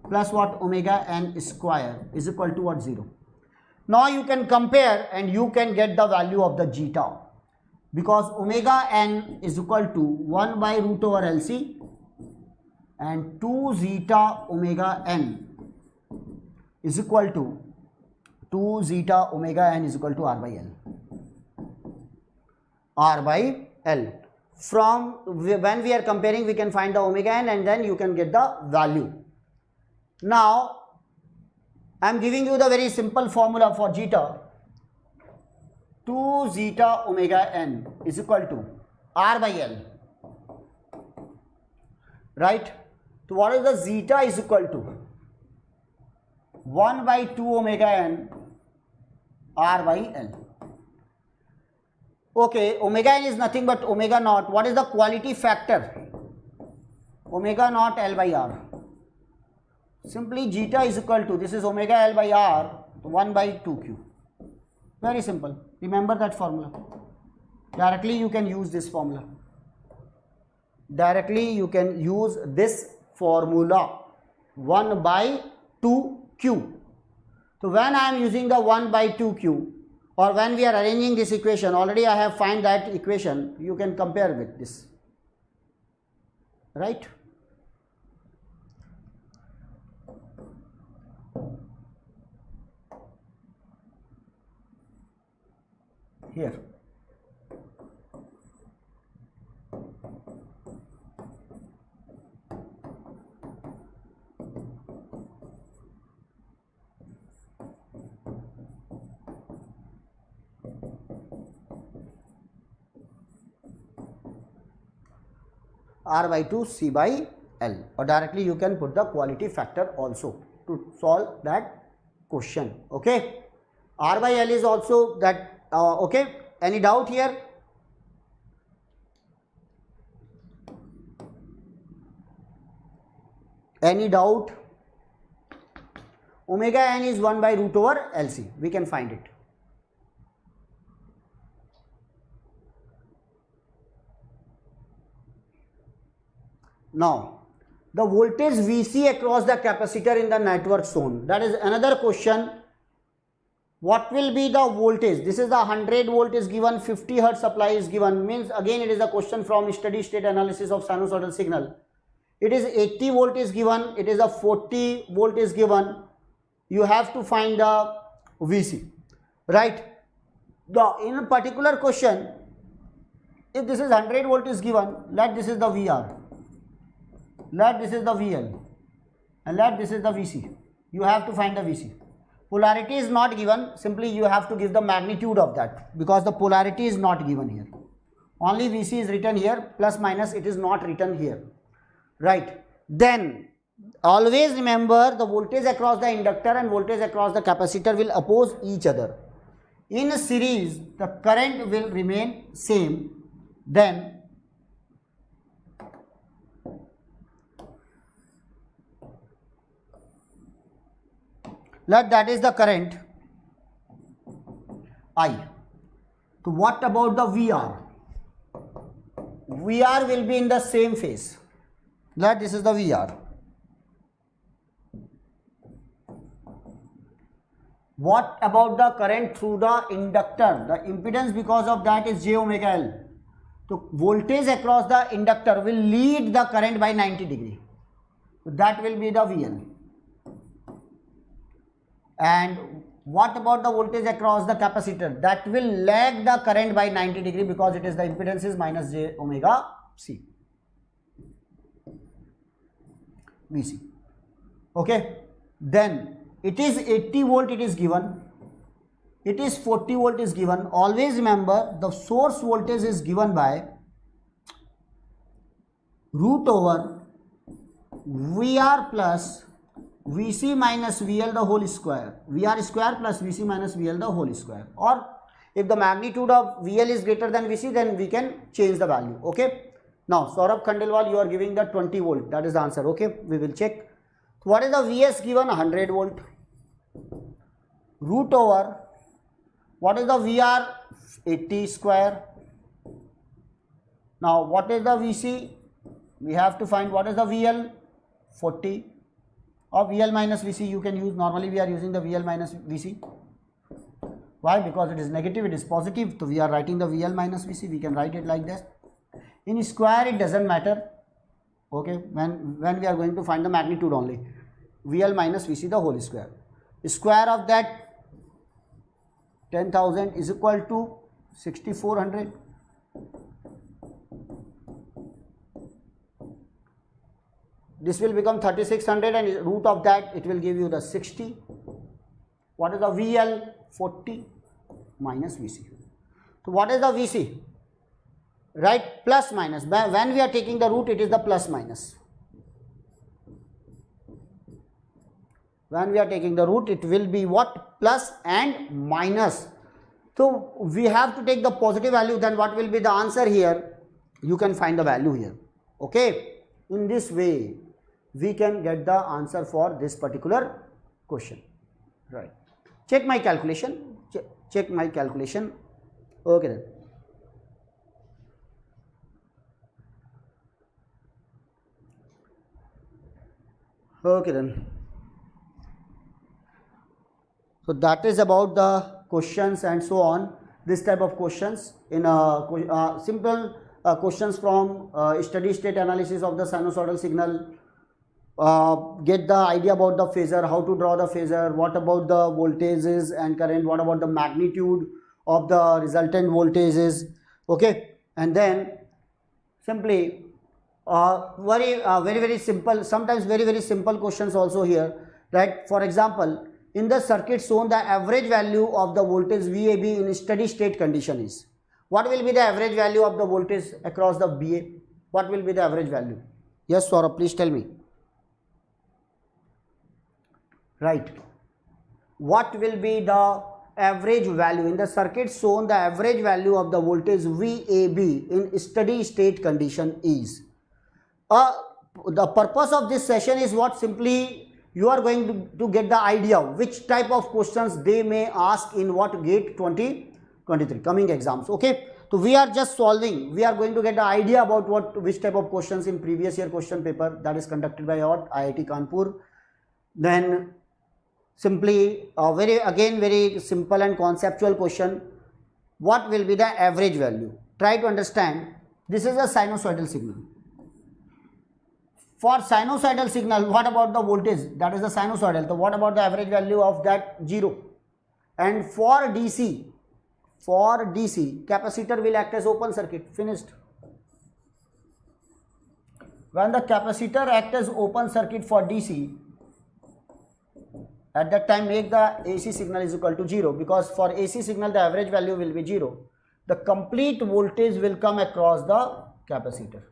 plus what? Omega n square is equal to what? 0. Now you can compare and you can get the value of the zeta, because omega n is equal to 1 by root over LC and 2 zeta omega n is equal to 2 zeta omega n is equal to R by L. R by L. From when we are comparing, we can find the omega n and then you can get the value. Now I am giving you the very simple formula for zeta. 2 zeta omega n is equal to R by L, right? So what is the zeta is equal to 1 by 2 omega n R by L. Okay, omega n is nothing but omega naught. What is the quality factor? Omega naught L by R. Simply zeta is equal to, this is omega L by R, 1 by 2q. Very simple. Remember that formula. Directly you can use this formula. Directly you can use this formula, 1 by 2q. So when I am using the 1 by 2q, or when we are arranging this equation, already I have find that equation, you can compare with this, right? Here. R by 2 C by L, or directly you can put the quality factor also to solve that question. Okay, R by L is also that. Okay, any doubt here? Any doubt? Omega n is 1 by root over LC. We can find it. Now, the voltage VC across the capacitor in the network shown. That is another question. What will be the voltage? This is the 100 volt is given, 50 hertz supply is given. Means again it is a question from steady state analysis of sinusoidal signal. It is 80 volt is given, it is a 40 volt is given. You have to find the VC, right? In a particular question, if this is 100 volt is given, let this is the VR, let this is the VL, and let this is the VC. You have to find the VC. Polarity is not given, simply you have to give the magnitude of that, because the polarity is not given here. Only VC is written here, plus minus it is not written here, right? Then always remember the voltage across the inductor and voltage across the capacitor will oppose each other. In a series, the current will remain same. Then let that is the current I. So what about the VR? VR will be in the same phase. Let this is the VR. What about the current through the inductor? The impedance because of that is j omega L. So voltage across the inductor will lead the current by 90 degree. So that will be the VL. And what about the voltage across the capacitor? That will lag the current by 90 degree because it is the impedance is minus j omega C. VC. Okay. Then it is 80 volt it is given. It is 40 volt is given. Always remember the source voltage is given by root over VR plus VC minus VL the whole square. VR square plus VC minus VL the whole square. Or if the magnitude of VL is greater than VC, then we can change the value. Okay. Now Saurabh Khandelwal, you are giving the 20 volt. That is the answer. Okay. We will check. What is the VS given? 100 volt. Root over. What is the VR? 80 square. Now what is the VC? We have to find what is the VL? 40. Or VL minus VC you can use. Normally we are using the VL minus VC. Why? Because it is negative, it is positive. So we are writing the VL minus VC. We can write it like this. In square it doesn't matter. Okay. When we are going to find the magnitude only. VL minus VC the whole square. Square of that 10,000 is equal to 6,400. This will become 3600 and root of that it will give you the 60. What is the VL? 40 minus VC. So what is the VC? Right? Plus minus. When we are taking the root, it is the plus minus. When we are taking the root, it will be what? Plus and minus. So we have to take the positive value. Then what will be the answer here? You can find the value here. Okay. In this way, we can get the answer for this particular question. Right. Check my calculation. Check my calculation. Okay then. Okay then. So that is about the questions and so on. This type of questions in simple questions from steady state analysis of the sinusoidal signal. Get the idea about the phasor, how to draw the phasor, what about the voltages and current, what about the magnitude of the resultant voltages. Okay, and then simply very simple, sometimes very simple questions also here, right? For example, in the circuit shown, the average value of the voltage VAB in steady state condition is. What will be the average value of the voltage across the BA? What will be the average value? Yes, Saurabh, please tell me. Right. What will be the average value in the circuit shown? The average value of the voltage VAB in steady state condition is. The purpose of this session is what? Simply you are going to get the idea which type of questions they may ask in what GATE 2025. 23 coming exams. Okay, so we are just solving, we are going to get the idea about which type of questions in previous year question paper that is conducted by our IIT Kanpur. Then simply very simple and conceptual question. What will be the average value? Try to understand. This is a sinusoidal signal. For sinusoidal signal, what about the voltage? That is the sinusoidal. So what about the average value of that? 0. And for DC, capacitor will act as open circuit. Finished. When the capacitor acts as open circuit for DC, at that time make the AC signal is equal to 0, because for AC signal the average value will be 0. The complete voltage will come across the capacitor.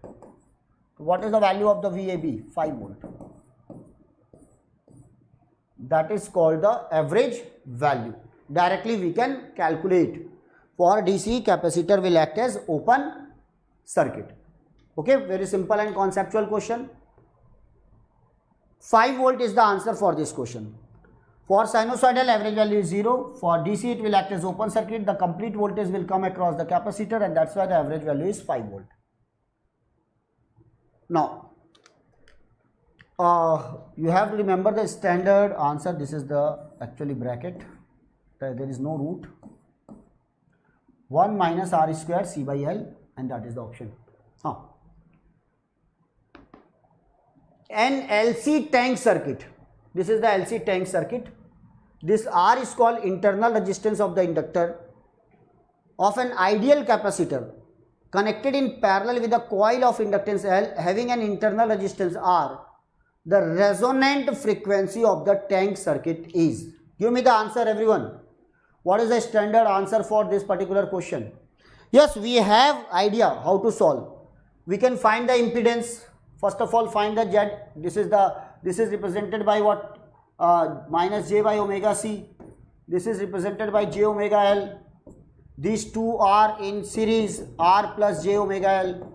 What is the value of the VAB? 5 volt. That is called the average value. Directly we can calculate. For DC, capacitor will act as open circuit. Okay, very simple and conceptual question. 5 volt is the answer for this question. For sinusoidal, average value is 0. For DC, it will act as open circuit. The complete voltage will come across the capacitor, and that's why the average value is 5 volt. Now, you have to remember the standard answer. This is the actually bracket. There is no root. 1 minus R square C by L, and that is the option. An LC tank circuit. This is the LC tank circuit. This R is called internal resistance of the inductor of an ideal capacitor connected in parallel with a coil of inductance L having an internal resistance R. The resonant frequency of the tank circuit is. Give me the answer, everyone. What is the standard answer for this particular question? Yes, we have idea how to solve. We can find the impedance. First of all, find the Z. This is represented by what? Minus J by omega C. This is represented by J omega L. These two are in series, R plus J omega L.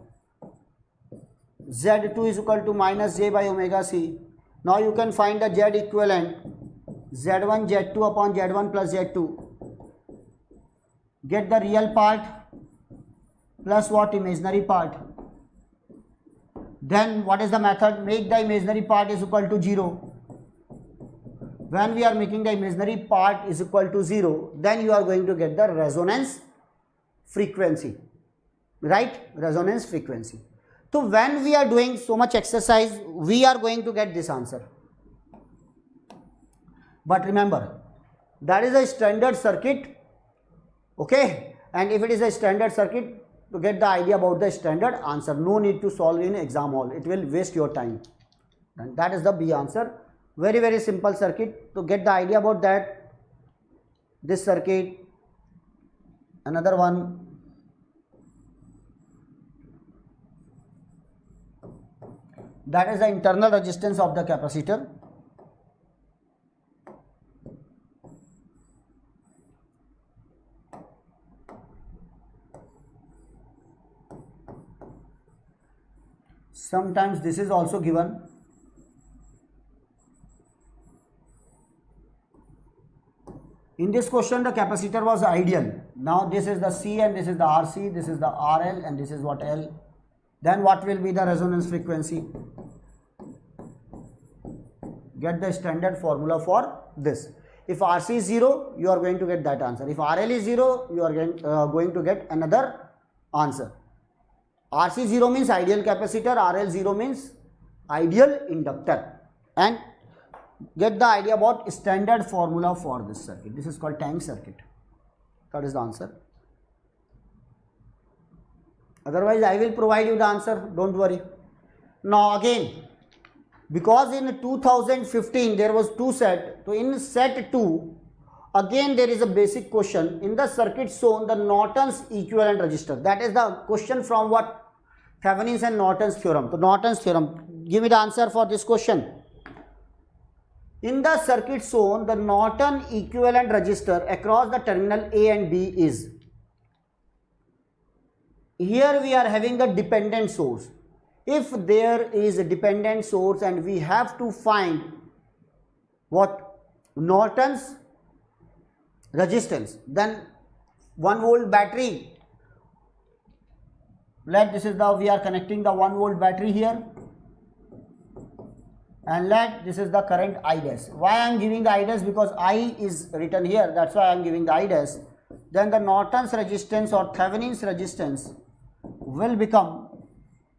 Z2 is equal to minus J by omega C. Now you can find the Z equivalent. Z1 Z2 upon Z1 plus Z2. Get the real part plus what? Imaginary part. Then what is the method? Make the imaginary part is equal to 0. When we are making the imaginary part is equal to 0, then you are going to get the resonance frequency, right? Resonance frequency. So when we are doing so much exercise, we are going to get this answer. But remember, that is a standard circuit, okay? And if it is a standard circuit, to get the idea about the standard answer, no need to solve in exam hall. It will waste your time. And that is the B answer. Very, very simple circuit. To get the idea about that, this circuit, another one, that is the internal resistance of the capacitor. Sometimes this is also given. In this question, the capacitor was ideal. Now this is the C and this is the RC, this is the RL and this is what L. Then what will be the resonance frequency? Get the standard formula for this. If RC is 0, you are going to get that answer. If RL is 0, you are going to get another answer. RC 0 means ideal capacitor, RL 0 means ideal inductor. And get the idea about standard formula for this circuit. This is called tank circuit. That is the answer. Otherwise, I will provide you the answer. Don't worry. Now again, because in 2015 there was 2 set. So in set 2, again there is a basic question. In the circuit shown, the Norton's equivalent resistor. That is the question from what? Thevenin's and Norton's theorem. So Norton's theorem. Give me the answer for this question. In the circuit shown, the Norton equivalent resistor across the terminal A and B is. Here we are having the dependent source. If there is a dependent source and we have to find what? Norton's resistance, then 1 volt battery. Let this is the, we are connecting the 1 volt battery here, and let this is the current I dash. Why I am giving the I dash? Because I is written here, that's why I am giving the I dash. Then the Norton's resistance or Thevenin's resistance will become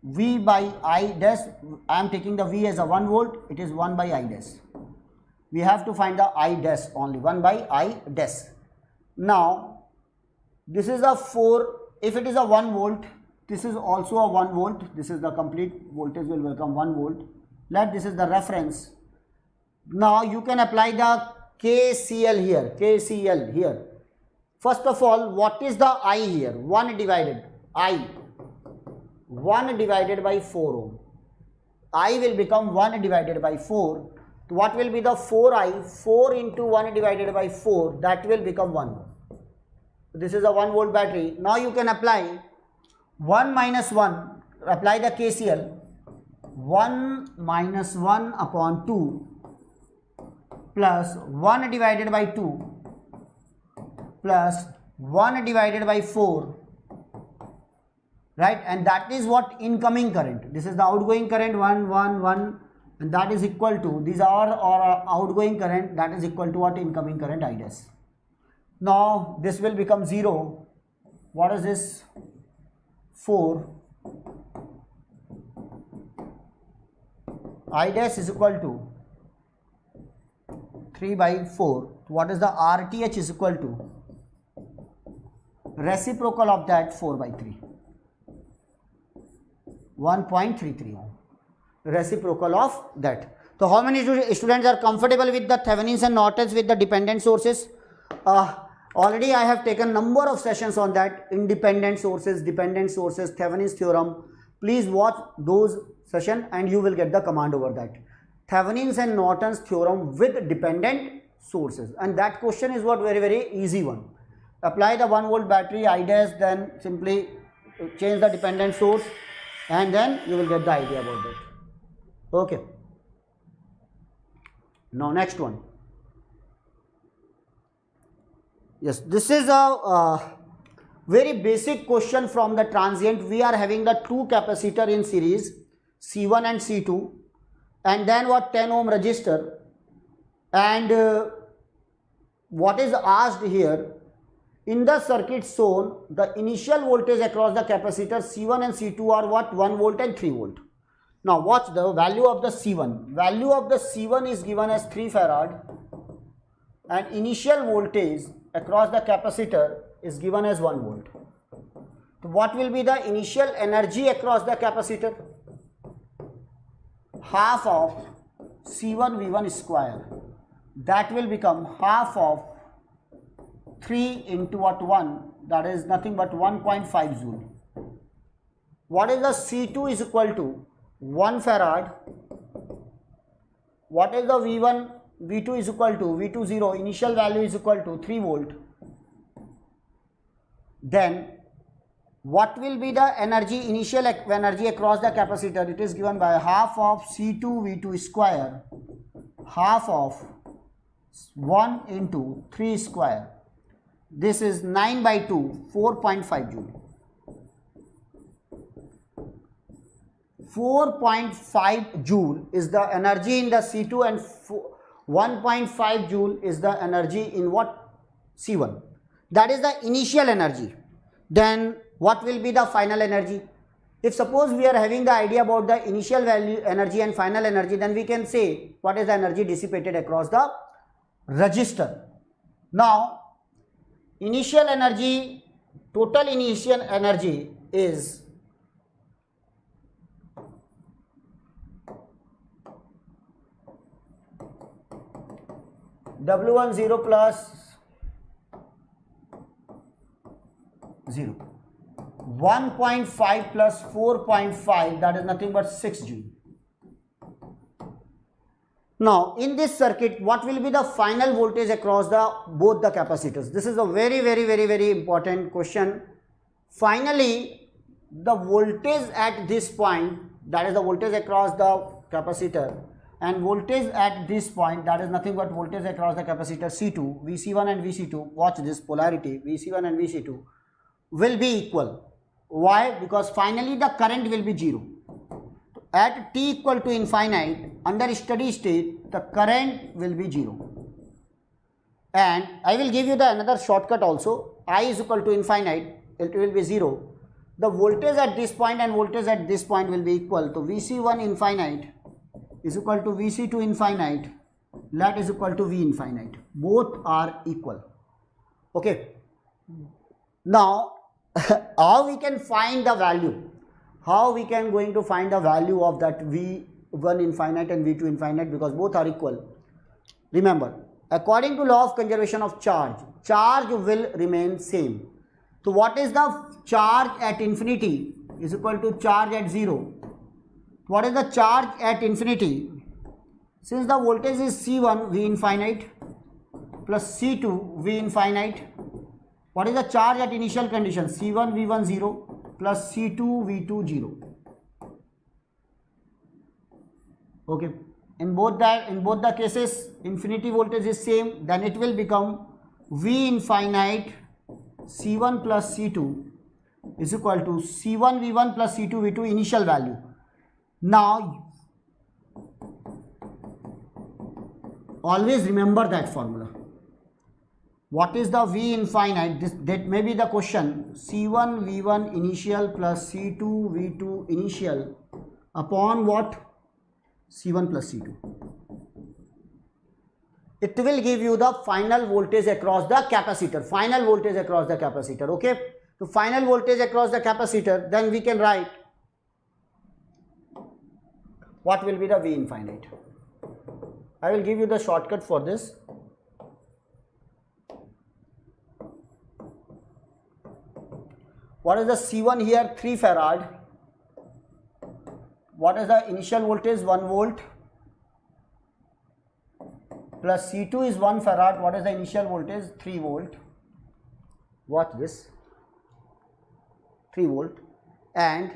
V by I dash. I am taking the V as a 1 volt, it is 1 by I dash. We have to find the I dash only, 1 by I dash. Now this is a 4, if it is a 1 volt, this is also a 1 volt, this is the complete voltage will become 1 volt. Let this is the reference. Now you can apply the KCL here, KCL here. First of all, what is the I here? 1 divided I, 1 divided by 4 ohm. I will become 1 divided by 4. What will be the 4I? 4 into 1 divided by 4, that will become 1. This is a 1 volt battery. Now you can apply 1 minus 1, apply the KCL. 1 minus 1 upon 2 plus 1 divided by 2 plus 1 divided by 4, right? And that is what incoming current. This is the outgoing current 1, 1, 1, and that is equal to, these are our outgoing current, that is equal to what? Incoming current I dash. Now this will become 0. What is this? 4. I dash is equal to 3 by 4. What is the RTH is equal to? Reciprocal of that 4 by 3. 1.33 ohm. Reciprocal of that. So how many students are comfortable with the Thevenin's and Norton's with the dependent sources? Already I have taken number of sessions on that. Independent sources, dependent sources, Thevenin's theorem. Please watch those sessions and you will get the command over that. Thevenin's and Norton's theorem with dependent sources. And that question is what? Very easy one. Apply the 1 volt battery I dash, then simply change the dependent source, and then you will get the idea about that. Okay. Now next one. Yes, this is a very basic question from the transient. We are having the 2 capacitor in series, C1 and C2, and then what? 10 ohm resistor. And what is asked here? In the circuit shown, the initial voltage across the capacitor C1 and C2 are what? 1 volt and 3 volt. Now watch the value of the C1. Value of the C1 is given as 3 farad and initial voltage across the capacitor is given as 1 volt. So what will be the initial energy across the capacitor? Half of C1 V1 square. That will become half of 3 into what? 1, that is nothing but 1.5 joule. What is the C2 is equal to? 1 farad. What is the V1? V2 is equal to, V2 0, initial value is equal to 3 volt. Then what will be the energy, initial energy across the capacitor? It is given by half of C2 V2 square, half of 1 into 3 square. This is 9 by 2, 4.5 joule. 4.5 joule is the energy in the C2 and 1.5 joule is the energy in what? C1. That is the initial energy. Then what will be the final energy? If suppose we are having the idea about the initial value energy and final energy, then we can say what is the energy dissipated across the resistor. Now initial energy, total initial energy is W10 plus 0. 1.5 plus 4.5, that is nothing but 6 joule. Now in this circuit, what will be the final voltage across both the capacitors? This is a very important question. Finally, the voltage at this point, that is the voltage across the capacitor, and voltage at this point, that is nothing but voltage across the capacitor C2, VC1 and VC2, watch this polarity, VC1 and VC2 will be equal. Why? Because finally the current will be 0. At t equal to infinite, under steady state, the current will be 0. And I will give you the another shortcut also. I is equal to infinite, it will be 0. The voltage at this point and voltage at this point will be equal. So VC1 infinite is equal to VC2 infinite, that is equal to V infinite. Both are equal. Okay. Now, how we can find the value? How we can going to find the value of that V1 infinite and V2 infinite, because both are equal? Remember, according to law of conservation of charge, charge will remain same. So what is the charge at infinity is equal to charge at 0. What is the charge at infinity? Since the voltage is C1 V infinite plus C2 V infinite, what is the charge at initial condition? C1 V1 0 plus C2 V2 0. Okay. In both the cases, infinity voltage is same, then it will become V infinite C1 plus C2 is equal to C1 V1 plus C2 V2 initial value. Now, always remember that formula. What is the V infinite? That may be the question. C1 V1 initial plus C2 V2 initial upon what? C1 plus C2. It will give you the final voltage across the capacitor. Final voltage across the capacitor. Okay. So final voltage across the capacitor. Then we can write what will be the V infinite. I will give you the shortcut for this. What is the C1 here? 3 farad. What is the initial voltage? 1 volt. Plus C2 is 1 farad. What is the initial voltage? 3 volt. Watch this. 3 volt. And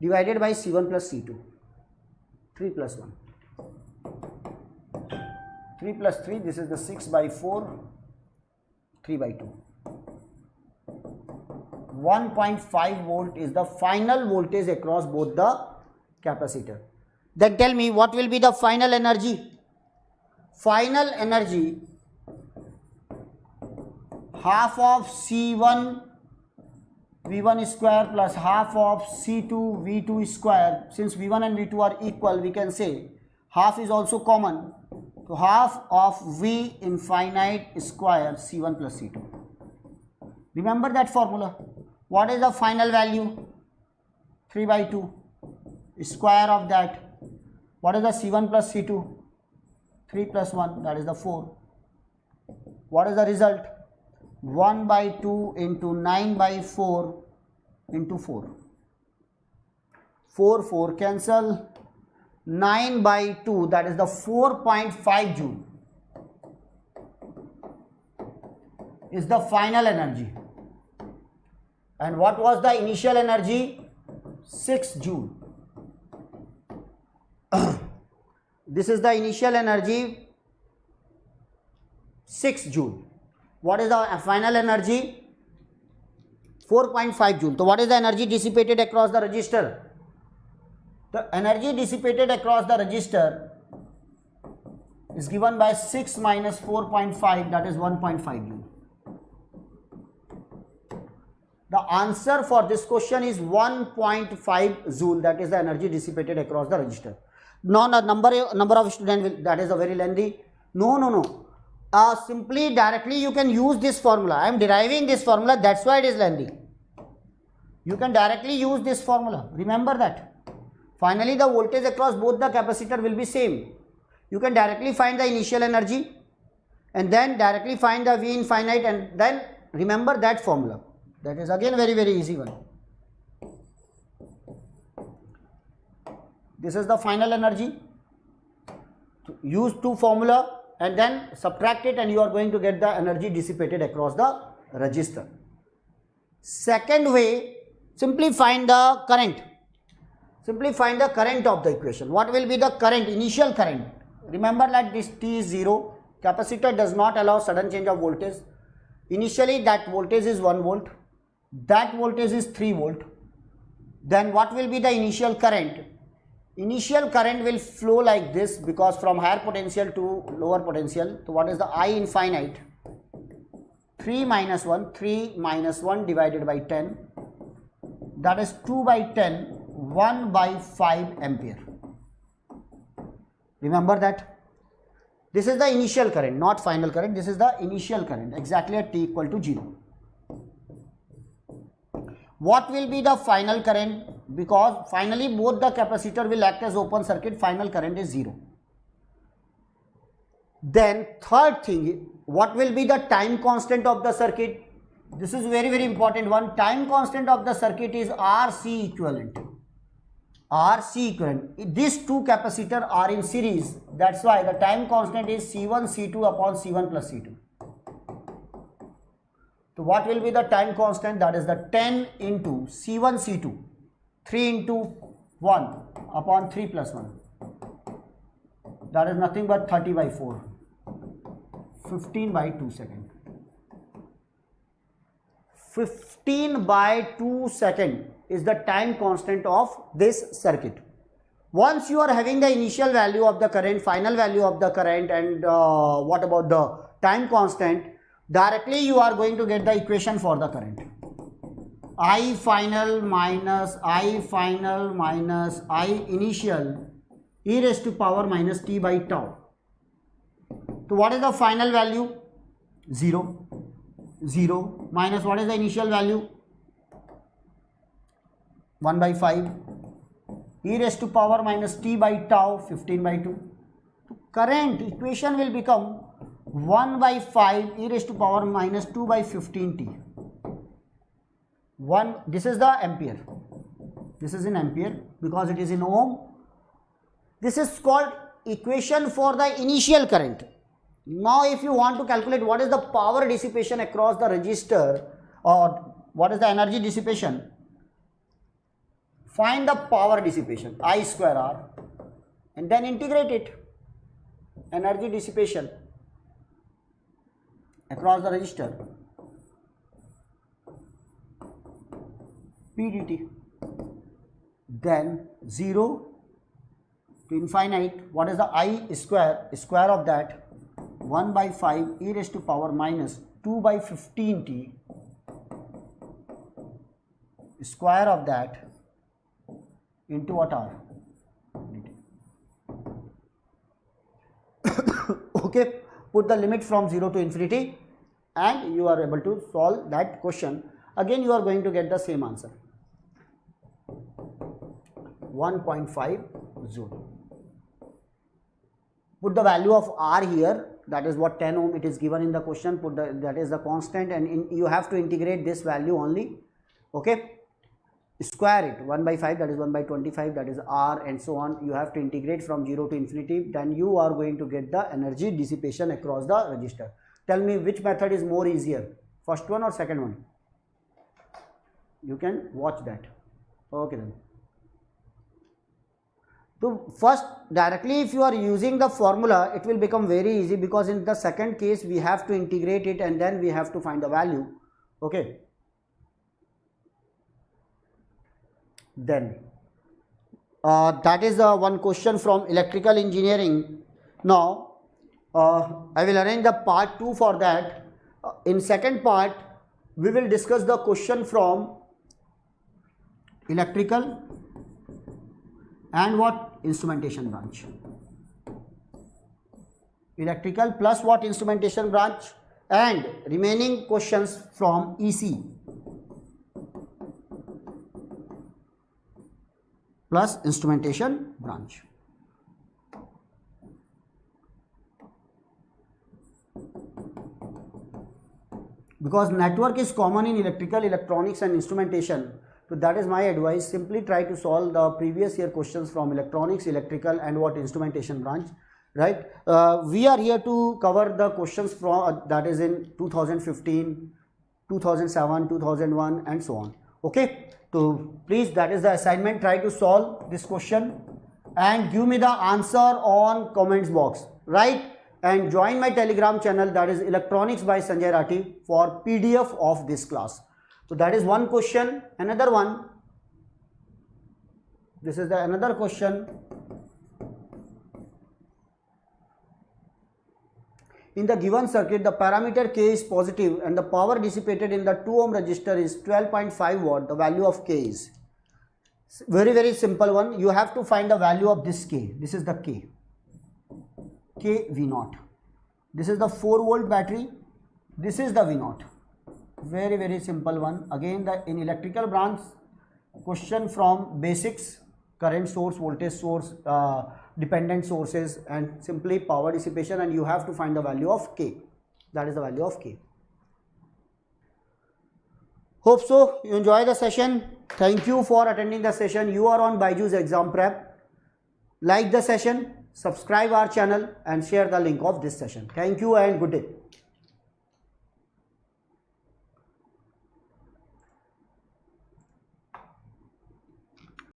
divided by C1 plus C2. 3 plus 1. 3 plus 3, this is the 6 by 4. 3 by 2. 1.5 volt is the final voltage across both the capacitor. Then tell me what will be the final energy? Final energy, half of C1 V1 square plus half of C2 V2 square. Since V1 and V2 are equal, we can say half is also common. So half of V infinite square C1 plus C2. Remember that formula. What is the final value? 3 by 2. Square of that. What is the C1 plus C2? 3 plus 1, that is the 4. What is the result? 1 by 2 into 9 by 4 into 4. 4 cancel. 9 by 2, that is the 4.5 joule is the final energy. And what was the initial energy? 6 joule. This is the initial energy, 6 joule. What is the final energy? 4.5 joule. So what is the energy dissipated across the resistor? The energy dissipated across the resistor is given by 6 minus 4.5, that is 1.5 joule. The answer for this question is 1.5 joule, that is the energy dissipated across the resistor. No, number of students will, that is a very lengthy. No. Simply directly you can use this formula. I am deriving this formula, that's why it is lengthy. You can directly use this formula. Remember that. Finally, the voltage across both the capacitor will be same. You can directly find the initial energy and then directly find the V infinite and then remember that formula. That is again very easy one. This is the final energy. Use two formula and then subtract it and you are going to get the energy dissipated across the resistor. Second way, simply find the current. Simply find the current of the equation. What will be the current, initial current? Remember that this T is 0. Capacitor does not allow sudden change of voltage. Initially that voltage is 1 volt. That voltage is 3 volt. Then what will be the initial current? Initial current will flow like this, because from higher potential to lower potential. So what is the I infinite? 3 minus 1 divided by 10. That is 2 by 10, 1 by 5 ampere. Remember that. This is the initial current, not final current. This is the initial current, exactly at T equal to 0. What will be the final current? Because finally both the capacitor will act as open circuit, final current is 0. Then third thing, what will be the time constant of the circuit? This is very important one. Time constant of the circuit is RC equivalent. RC equivalent. These two capacitors are in series. That's why the time constant is C1 C2 upon C1 plus C2. So what will be the time constant? That is the 10 into C1 C2. 3 into 1 upon 3 plus 1. That is nothing but 30 by 4. 15 by 2 seconds. 15 by 2 seconds is the time constant of this circuit. Once you are having the initial value of the current, final value of the current, and what about the time constant, directly you are going to get the equation for the current. I final minus I initial e raised to power minus t by tau. So what is the final value? 0. 0 minus what is the initial value? 1 by 5. E raised to power minus t by tau, 15 by 2. So current equation will become 1 by 5 e raised to power minus 2 by 15 t. This is the ampere. This is in ampere because it is in ohm. This is called equation for the initial current. Now if you want to calculate what is the power dissipation across the resistor, or what is the energy dissipation, find the power dissipation, I square R, and then integrate it. Energy dissipation across the resistor, P dt. Then 0 to infinite, what is the I square? Square of that, 1 by 5 e raised to power minus 2 by 15 t, square of that, into what R? Okay, put the limit from 0 to infinity and you are able to solve that question. Again you are going to get the same answer, 1.5 joule. Put the value of R here, that is what 10 ohm it is given in the question. Put that is the constant, and you have to integrate this value only. Okay, square it, 1 by 5, that is 1 by 25, that is R, and so on. You have to integrate from 0 to infinity, then you are going to get the energy dissipation across the resistor. Tell me which method is more easier, first one or second one? You can watch that. Okay then. So first, directly if you are using the formula, it will become very easy, because in the second case we have to integrate it and then we have to find the value. Okay. Then that is one question from electrical engineering. Now I will arrange the part 2 for that. In second part we will discuss the question from electrical and what? Instrumentation branch. Electrical plus what? Instrumentation branch, and remaining questions from ECE plus instrumentation branch. Because network is common in electrical, electronics and instrumentation, so that is my advice. Simply try to solve the previous year questions from electronics, electrical and what? Instrumentation branch, right? We are here to cover the questions from that is in 2015, 2007, 2001 and so on. Okay, So please, that is the assignment. Try to solve this question and give me the answer on comments box, right? And join my Telegram channel, that is Electronics by Sanjay Rathi, for PDF of this class. So that is one question. Another one, this is the another question. In the given circuit, the parameter K is positive and the power dissipated in the 2 ohm resistor is 12.5 watt. The value of K is very simple one. You have to find the value of this K. This is the K. K V0. This is the 4 volt battery. This is the V0. Very simple one. Again, in electrical branch, question from basics, current source, voltage source, dependent sources, and simply power dissipation, and you have to find the value of K. That is the value of K. Hope so you enjoy the session. Thank you for attending the session. You are on BYJU'S Exam Prep. Like the session, subscribe our channel and share the link of this session. Thank you and good day.